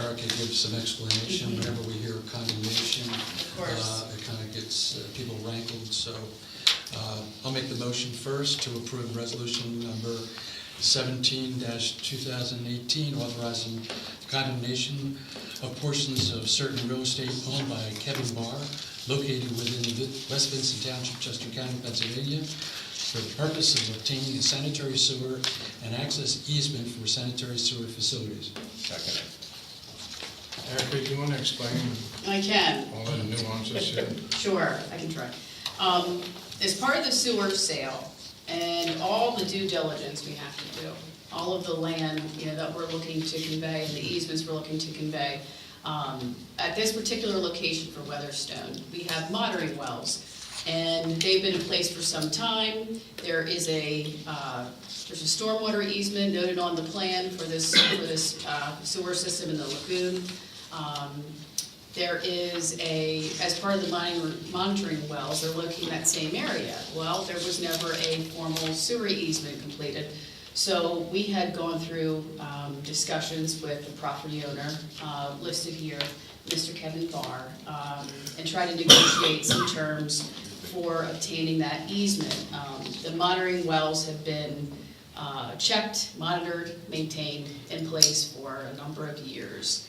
Erica give some explanation. Whenever we hear condemnation, Of course. it kind of gets people rankled. So I'll make the motion first to approve resolution number 17-2018, authorizing condemnation of portions of certain real estate owned by Kevin Barr, located within West Vincent Township, Chester County, Pennsylvania, for the purpose of obtaining a sanitary sewer and access easement for sanitary sewer facilities. Second. Erica, do you want to explain I can. all the nuances here? Sure, I can try. As part of the sewer sale and all the due diligence we have to do, all of the land, that we're looking to convey and the easements we're looking to convey, at this particular location for Weatherstone, we have monitoring wells And they've been in place for some time. There is there's a stormwater easement noted on the plan for this sewer system in the lagoon. There is as part of the monitoring wells, they're looking at that same area. Well, there was never a formal sewer easement completed. So we had gone through discussions with the property owner, listed here, Mr. Kevin Barr, and tried to negotiate some terms for obtaining that easement. The monitoring wells have been checked, monitored, maintained in place for a number of years.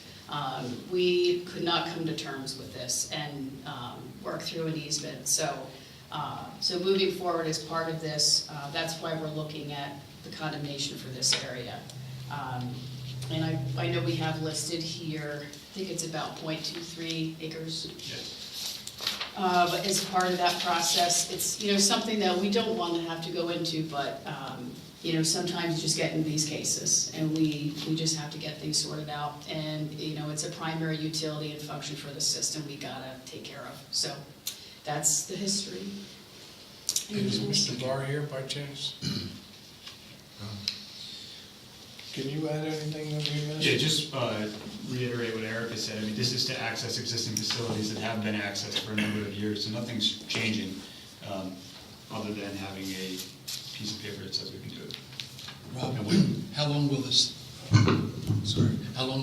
We could not come to terms with this and work through an easement. So moving forward as part of this, that's why we're looking at the condemnation for this area. And I know we have listed here, I think it's about 0.23 acres. But as part of that process, it's, something that we don't want to have to go into, but, sometimes you just get into these cases, and we just have to get things sorted out. And, it's a primary utility and function for the system we gotta take care of. So that's the history. Is Mr. Barr here by chance? Can you add anything that we missed? Yeah, just reiterate what Erica said. I mean, this is to access existing facilities that have been accessed for a number of years, so nothing's changing, other than having a piece of paper that says we can do it. Rob, how long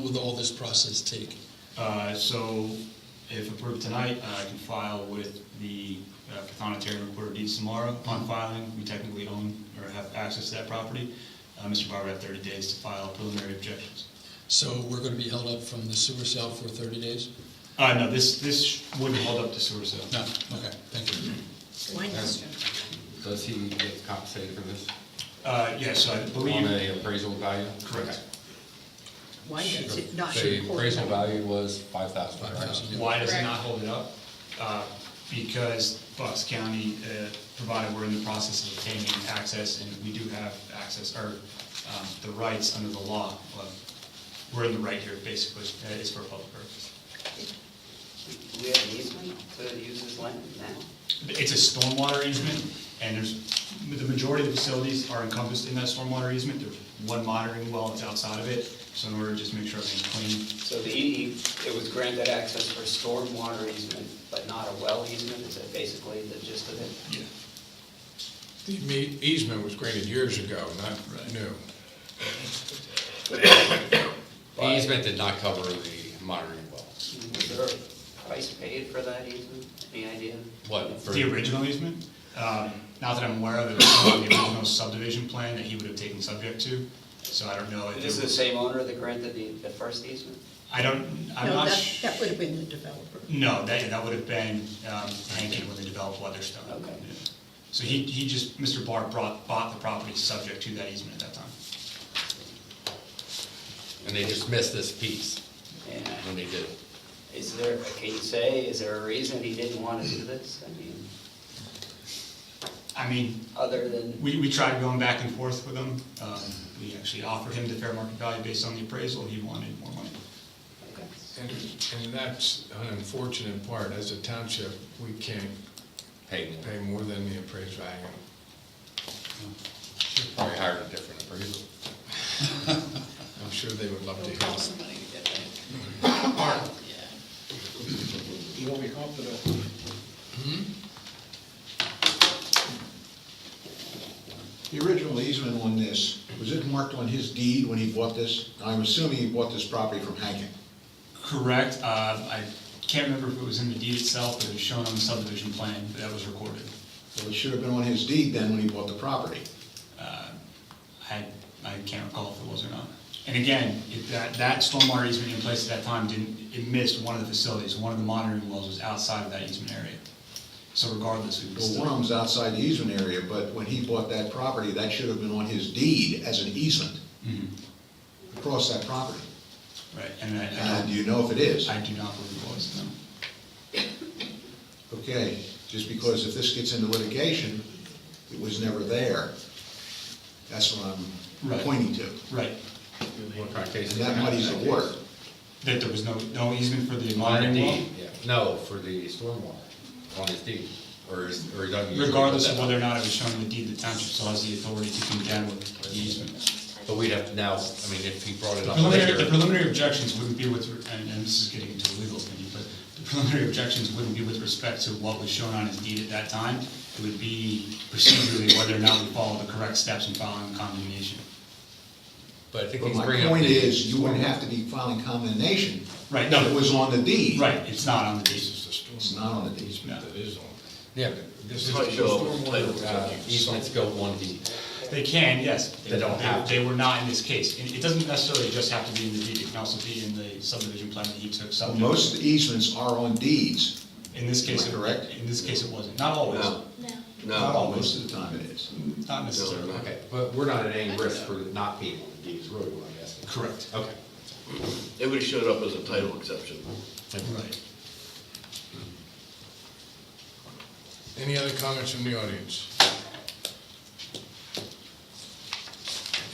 will all this process take? So if approved tonight, I can file with the Pathonetary Recorder of Deeds tomorrow. Upon filing, we technically own or have access to that property. Mr. Barr would have 30 days to file preliminary objections. So we're going to be held up from the sewer cell for 30 days? No, this wouldn't hold up the sewer cell. No, okay, thank you. Why not? Does he get compensated for this? Yes, I believe. On a appraisal value? Correct. Why does it not The report? appraisal value was $5,000. $5,000. Why does it not hold it up? Because Bucks County provided we're in the process of obtaining access, and we do have access, or the rights under the law. We're in the right here, basically. It's for a public purpose. Do we have an easement to use this land now? It's a stormwater easement, and the majority of the facilities are encompassed in that stormwater easement. There's one monitoring well that's outside of it, so in order to just make sure everything's clean. So it was granted access for stormwater easement, but not a well easement? Is that basically the gist of it? Yeah. The easement was granted years ago, not new. The easement did not cover the monitoring well. Was there a price paid for that easement? Any idea? What? The original easement? Not that I'm aware of, it was on the original subdivision plan that he would have taken subject to, so I don't know if Is this the same owner that granted the first easement? I'm No, not that would have been the developer. No, that would have been Hankin when they developed Weatherstone. Okay. Yeah. So he just, Mr. Barr bought the property subject to that easement at that time. And they just missed this piece Yeah. when they did it. Can you say, is there a reason he didn't want to do this? I mean, Other than, we tried going back and forth with him. We actually offered him the fair market value based on the appraisal. He wanted more money. okay. And that's an unfortunate part. As a township, we can't Pay more. pay more than the appraised value. Should probably hired a different appraiser. I'm sure they would love to It'll hear cost that. some money to get that. Yeah. You won't be confident. The original easement on this, was it marked on his deed when he bought this? I'm assuming he bought this property from Hankin. Correct. I can't remember if it was in the deed itself, but it was shown on the subdivision plan that was recorded. So it should have been on his deed then when he bought the property. I can't recall if it was or not. And again, that stormwater easement in place at that time it missed one of the facilities. One of the monitoring wells was outside of that easement area. So regardless, we would Well, still. one of them's outside the easement area, but when he bought that property, that should have been on his deed as an easement Mhm. across that property. Right, and Do you know if it is? I do not believe it was, no. Okay, just because if this gets into litigation, it was never there. That's what I'm Right. pointing to. Right. What kind of case? And that muddies the water. That there was no easement for the On the monitoring well? deed, yeah. No, for the stormwater, on his deed. or he doesn't usually? Regardless put of that whether or on? not it was shown in the deed, the township still has the authority to condemn the easement. But we'd have to now, I mean, if he brought it The up preliminary, later. the preliminary objections wouldn't be with, and this is getting into a legal opinion, but the preliminary objections wouldn't be with respect to what was shown on his deed at that time. It would be procedurally whether or not we follow the correct steps in filing a condemnation. But I think But he's my bringing up point the. is, you wouldn't have to be filing condemnation Right, if no, it was on the deed. right, it's not on the deed. It's not on the deed. No. Yeah, but this is, Might show up as title. easements go on deed. They can, yes. They don't have to. They were not in this case. It doesn't necessarily just have to be in the deed, it can also be in the subdivision plan that he took Well, subject. most of the easements are on deeds. In this case, Am I correct? In this case, it wasn't. Not always. No. Not No. always. Most of the time it is. Not necessarily. Okay, but we're not at any risk for it not being on the deed, is really what I'm asking. Correct. Okay. It would have showed up as a title exception. Right. Any other comments from the audience?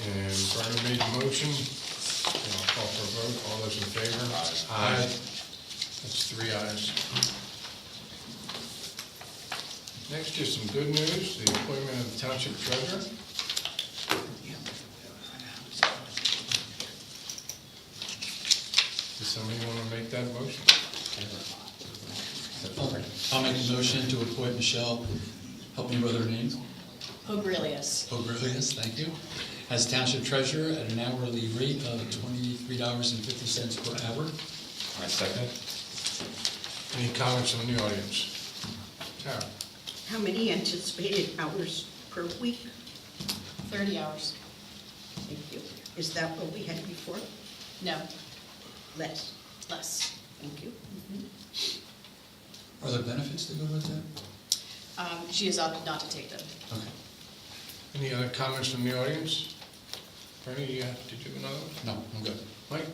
And Bernard made the motion, and I'll call for a vote. All those in favor? Aye. That's 3 ayes. Next is some good news, the appointment of the township treasurer. Does somebody want to make that motion? I'll make a motion to appoint Michelle, help me with her name, Pogrilius. O'Grillius, thank you, as township treasurer at an hourly rate of $23.50 per hour. I second. Any comments from the audience? Tara? How many anticipated hours per week? 30 hours. Thank you. Is that what we had before? No, Less. less. Thank you. Are there benefits that go with that? She has opted not to take them. Okay. Any other comments from the audience? Bernie, did you have another one? No, I'm good. Mike?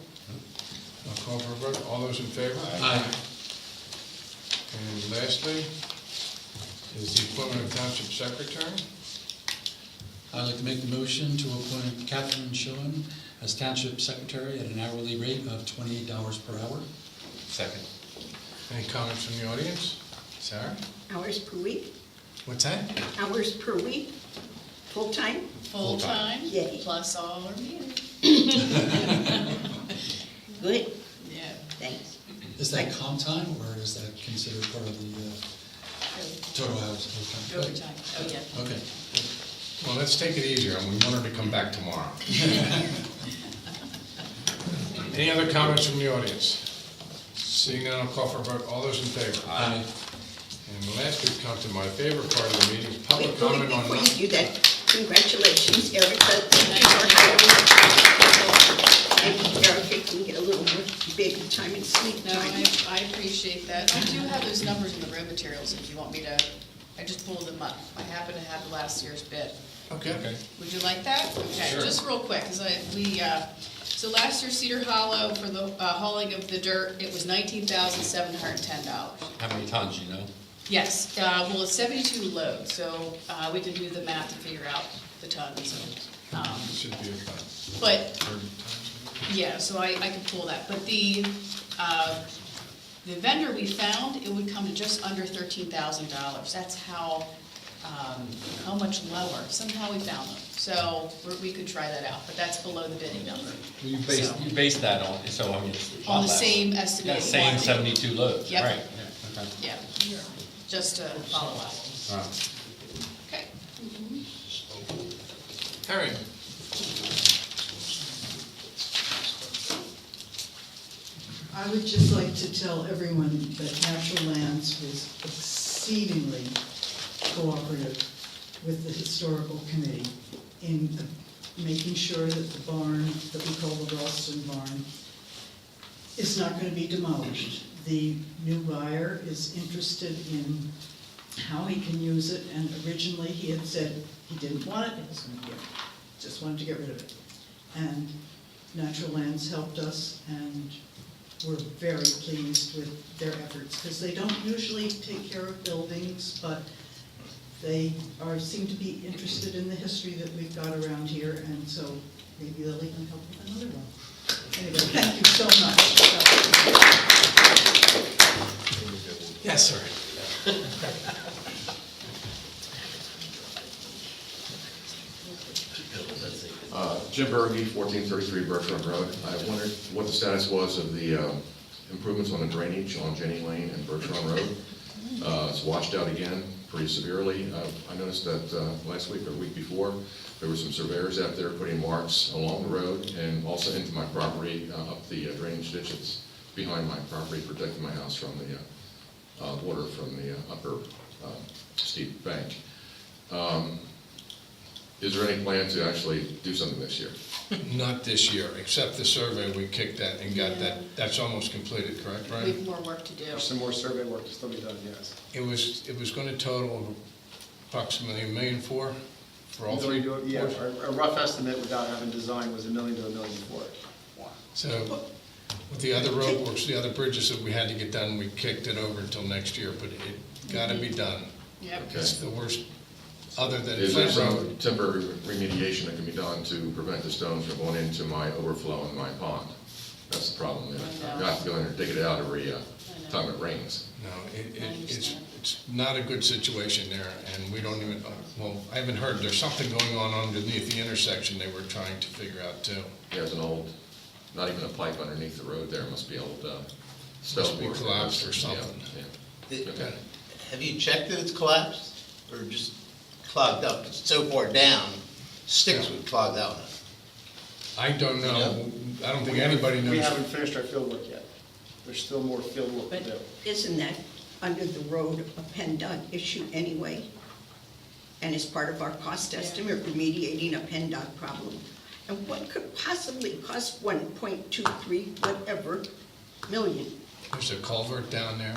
I'll call for a vote. All those in favor? Aye. And lastly, is the appointment of township secretary. I'd like to make the motion to appoint Catherine Schillen as township secretary at an hourly rate of $28 per hour. Second. Any comments from the audience? Sarah? Hours per week? What's that? Hours per week? Full-time? Full-time, Yay. plus all our meetings. Good, Yeah. thanks. Is that comp time, or is that considered part of the total hours? Okay. Overtime, oh yeah. Okay. Well, let's take it easier, and we want her to come back tomorrow. Any other comments from the audience? Seeing none, I'll call for a vote. All those in favor? Aye. And last, we've come to my favorite part of the meeting, public Wait, comment on... before you do that, congratulations, Erica. Maybe Erica can get a little more baby time and sleep No, time. I appreciate that. I do have those numbers in the road materials if you want me to, I just pulled them up. I happen to have last year's bid. Okay. Would you like that? Okay, Sure. just real quick, because so last year Cedar Hollow for the hauling of the dirt, it was $19,710. How many tons, you know? Yes, well, it's 72 loads, so we can do the math to figure out the tons. Should be about But 30 times. yeah, so I can pull that, but the vendor we found, it would come to just under $13,000. That's how much lower, somehow we found them. So we could try that out, but that's below the bidding number. You So- based that on, so I mean, it's a lot On the less. same Yeah, estimated same quantity. 72 loads, Yep. right, yeah, okay. Yeah, just to follow up. All right. Okay. Harry? I would just like to tell everyone that Natural Lands was exceedingly cooperative with the historical committee in making sure that the barn that we call the Ralston barn is not going to be demolished. The new buyer is interested in how he can use it, and originally he had said he didn't want it, he was going to get it, just wanted to get rid of it. And Natural Lands helped us, and we're very pleased with their efforts, because they don't usually take care of buildings, but they seem to be interested in the history that we've got around here, and so maybe they'll even help with another one. Anyway, thank you so much. Yes, sir. Jim Berge, 1433 Bertrand Road. I wondered what the status was of the improvements on the drainage on Jenny Lane and Bertrand Road. It's washed out again pretty severely. I noticed that last week or the week before, there were some surveyors out there putting marks along the road and also into my property, up the drainage ditch that's behind my property, protecting my house from the water from the upper steep bank. Is there any plan to actually do something this year? Not this year, except the survey, we kicked that and got that, that's almost completed, correct, We right? have more work to do. There's some more survey work to still be done, yes. It was gonna total approximately $1.4 million for all three? Yeah, portions? our rough estimate without having design was $1 million to $1.4 million. So, with the other roadworks, the other bridges that we had to get done, we kicked it over until next year, but it gotta be done. Yep. It's the worst, other than Is there Flint some Road. temporary remediation that can be done to prevent the stones from going into my overflow in my pond? That's the problem there. I know. I have to go in and dig it out every time it rains. No, it's not a good situation there, and we don't even, well, I haven't heard, there's something going on underneath the intersection they were trying to figure out too. There's an old, not even a pipe underneath the road there, must be old stone. Must be collapsed or something. Yeah, yeah. Okay. Have you checked that it's collapsed or just clogged up? It's so far down, sticks would clog that one. I don't know, I don't think anybody knows. We haven't finished our field work yet. There's still more field work to do. Isn't that under the road a PennDOT issue anyway? And as part of our cost estimate, remediating a PennDOT problem? And what could possibly cost 1.23 whatever million? There's a culvert down there,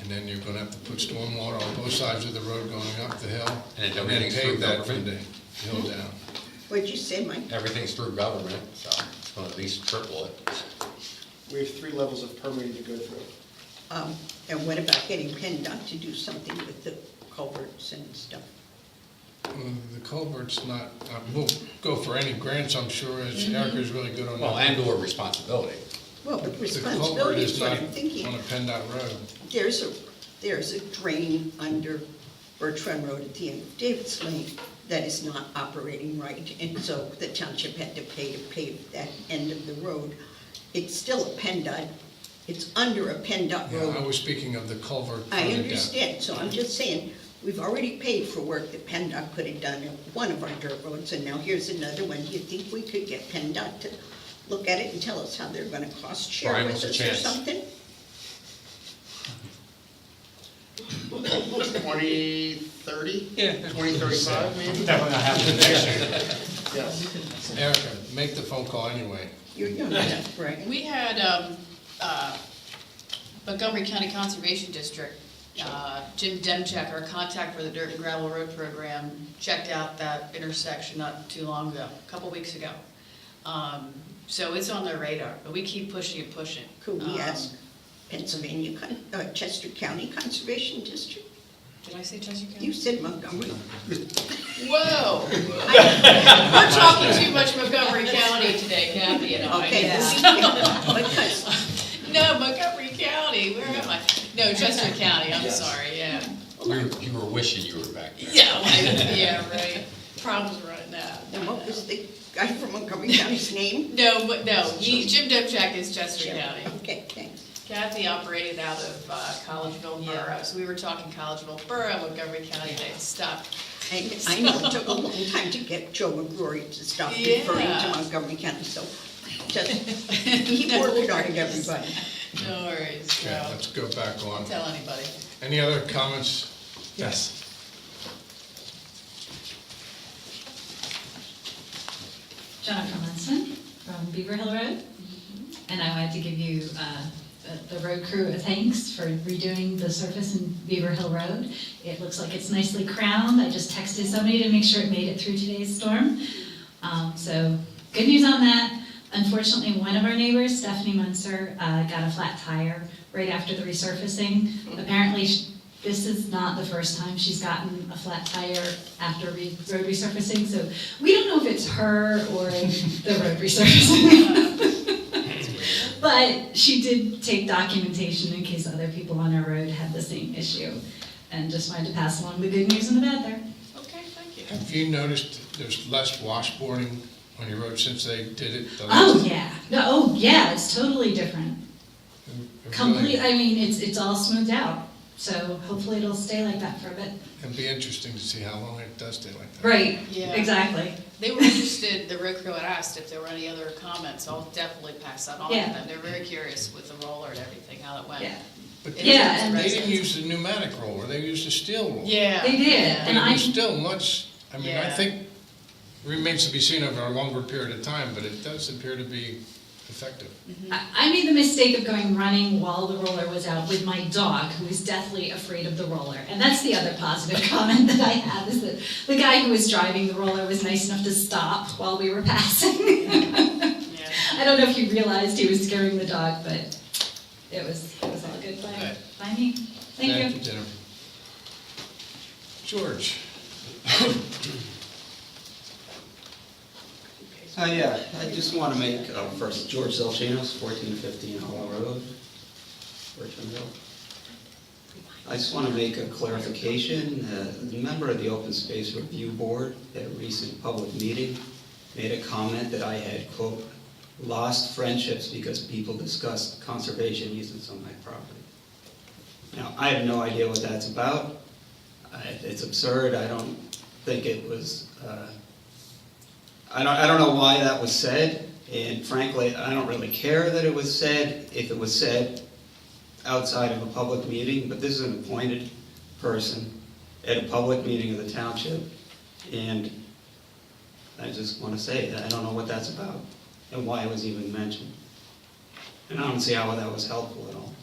and then you're gonna have to put stormwater on both sides of the road going up the hill. And then everything's pave through that from government. the hill down. What'd you say, Mike? Everything's through government, so it's gonna at least triple it. We have 3 levels of permitting to go through. And what about getting PennDOT to do something with the culverts and stuff? The culvert's not, we'll go for any grants, I'm sure, as Erica's really good on that. Well, and/or responsibility. Well, but The culvert responsibility is is what not I'm thinking. on a PennDOT road. There's a drain under Bertrand Road at the end of Davis Lane that is not operating right, and so the township had to pay to pave that end of the road. It's still a PennDOT, it's under a PennDOT Yeah, road. I was speaking of the culvert. I further down. understand, so I'm just saying, we've already paid for work that PennDOT could have done on one of our dirt roads, and now here's another one. Do you think we could get PennDOT to look at it and tell us how they're gonna cost share Brian, with what's the us or chance? something? 2030? Yeah. 2035 maybe? Definitely not happening next year. Yes. Erica, make the phone call anyway. You're doing that, right? We had Montgomery County Conservation District, Jim Demchek, our contact for the Dirt and Gravel Road Program, checked out that intersection not too long ago, a couple weeks ago. So it's on their radar, but we keep pushing and pushing. Could we ask Pennsylvania, Chester County Conservation District? Did I say Chester County? You said Montgomery. Whoa! We're talking too much Montgomery County today, Kathy and I. Okay. Yeah. Because No, Montgomery County, where am I? No, Chester County, I'm sorry, yeah. You were wishing you were back there. Yeah, like, yeah, right. Problems running that. and what was the guy from Montgomery County's name? No, but no, Jim Demchek is Chester County. Okay, thanks. Kathy operated out of Collegeville Borough, so we were talking Collegeville Borough, Montgomery County, they stopped. I know it took a long time to get Joe McGrory to stop Yeah. referring to Montgomery County, so just keep working on it, everybody. No worries, Okay, so, let's go back on. don't tell anybody. Any other comments? Yes. Jennifer Munson from Beaver Hill Road. And I wanted to give you the road crew a thanks for redoing the surface in Beaver Hill Road. It looks like it's nicely crowned. I just texted somebody to make sure it made it through today's storm. So good news on that. Unfortunately, one of our neighbors, Stephanie Munster, got a flat tire right after the resurfacing. Apparently, this is not the first time she's gotten a flat tire after road resurfacing, so we don't know if it's her or the road resurfacing. But she did take documentation in case other people on our road had the same issue, and just wanted to pass along the good news and the bad there. Okay, thank you. Have you noticed there's less washboarding on your road since they did it? the Oh, last- yeah. No, oh, yeah, it's totally different. Complete, I mean, it's all smoothed out, so hopefully it'll stay like that for a bit. It'd be interesting to see how long it does stay like that. Right, Yeah. exactly. They were interested, the road crew had asked if there were any other comments, I'll definitely pass that on to Yeah. them. They're very curious with the roller and everything, how it went. Yeah. But It Yeah, is and they didn't residents. use the pneumatic roller, they used a steel roller. Yeah. They did, yeah. and It I, was still much, I mean, I Yeah. think, remains to be seen over a longer period of time, but it does appear to be effective. I made the mistake of going running while the roller was out with my dog, who is deathly afraid of the roller. And that's the other positive comment that I have, is that the guy who was driving the roller was nice enough to stop while we were passing. Yeah. I don't know if he realized he was scaring the dog, but it was all good by, Good. by me. Thank you. Jennifer. George? Yeah, I just want to make, first, George Zelchanos, 1415 Hall Road, Richmond Hill. I just want to make a clarification. The member of the Open Space Review Board at a recent public meeting made a comment that I had, quote, lost friendships because people discussed conservation uses on my property. Now, I have no idea what that's about. It's absurd. I don't think it was, I don't know why that was said, and frankly, I don't really care that it was said, if it was said outside of a public meeting, but this is an appointed person at a public meeting of the township, and I just want to say, I don't know what that's about, and why it was even mentioned. And I don't see how that was helpful at all.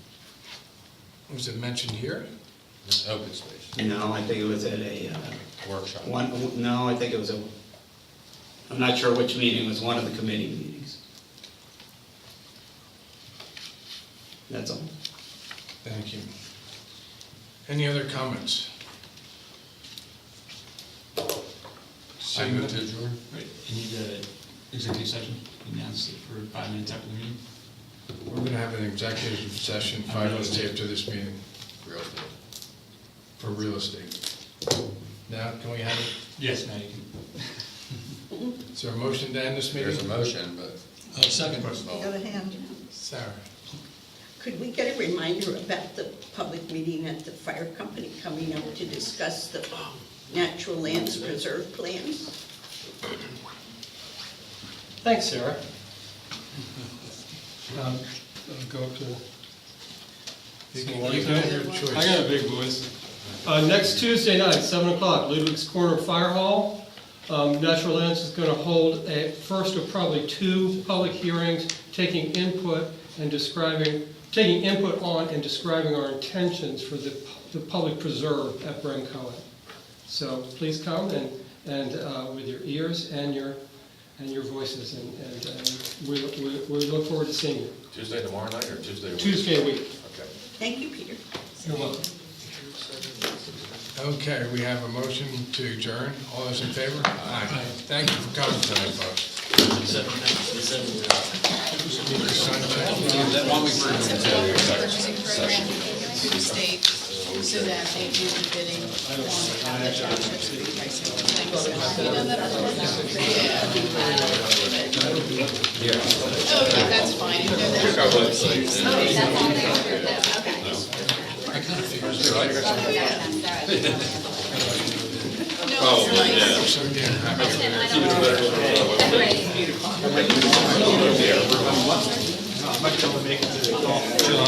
Was it mentioned here? Open space, No, I think it was at a, workshop. no, I think it was I'm not sure which meeting, it was one of the committee meetings. That's all. Thank you. Any other comments? I move to adjourn. Right, you need an executive session, announce it for 5 minutes after the meeting. We're gonna have an executive session 5 minutes after this meeting Real estate. for real estate. Now, can we have it? Yes, now you can. Is there a motion to end this meeting? There's a motion, but Second. On the other hand, Sarah? could we get a reminder about the public meeting at the fire company coming up to discuss the natural lands preserve plans? Thanks, Sarah. Go up to, You can have your choice. I got a big voice. Next Tuesday night, 7 o'clock, Ludwig's Corner Fire Hall. Natural Lands is going to hold a first of probably 2 public hearings, taking input on and describing our intentions for the public preserve at Bryn Cohen. So please come and with your ears and your voices, and we look forward to seeing you. Tuesday tomorrow night or Tuesday? Tuesday a week. Okay. Thank you, Peter. You're welcome. Okay, we have a motion to adjourn. All those in favor? Aye. Thank you for coming tonight, folks. Purchasing program through the state, so that they do the bidding on the townships pricing. Have you done that already? Yeah. Oh, yeah, that's fine. You know that. Oh, that's on there? Okay. No, it's nice. So, yeah, happy to- I might be able to make it to the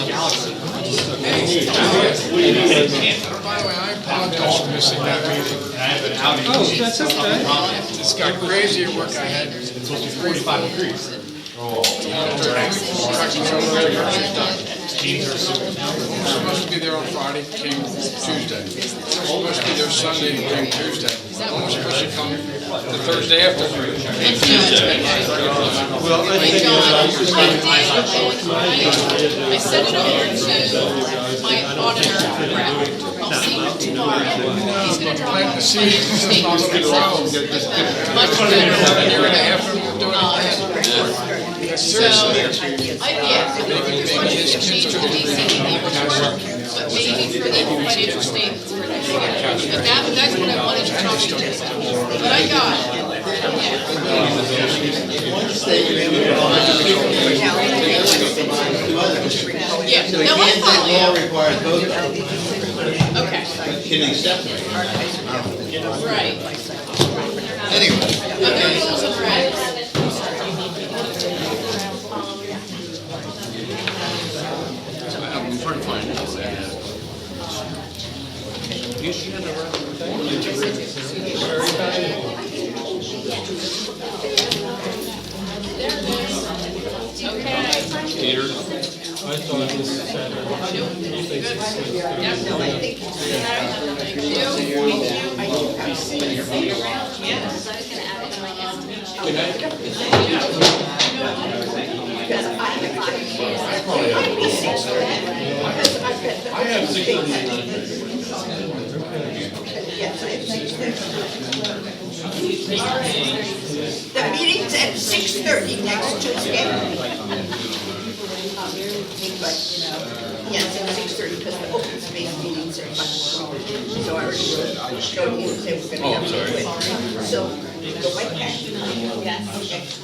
Galaxy. By the way, I apologize for missing that meeting. I have an outing. Oh, that's okay. It's got crazy at work I had. It's supposed to be 45 degrees. Teams are super. We're supposed to be there on Friday, came Tuesday. We're supposed to be there Sunday, came Tuesday. When was supposed to come the Thursday after? Well, I think, I sent it over to my auditor, Brett. I'll see him tomorrow. He's gonna drop Plant off the the seeds, it's not gonna be wrong. Much better. A year and a half, and we'll do it. Seriously. Yeah, I think there's much to change for DCD report, but maybe for the financial statements for next year. But that's what I wanted to talk to you about. But I got it. Yeah, So the no, I Kansas follow law you. requires both Okay, can accept it. right. Anyway. Other rules and regs. I'm trying to find it. Peter? I thought this Saturday. I have 6:39. The meeting's at 6:30 next Tuesday. But, yes, at 6:30, because the open space meeting's at 5:00. So I already showed you, they were gonna Oh, I'm have to sorry. do it. So, the white packet. Yes. Okay.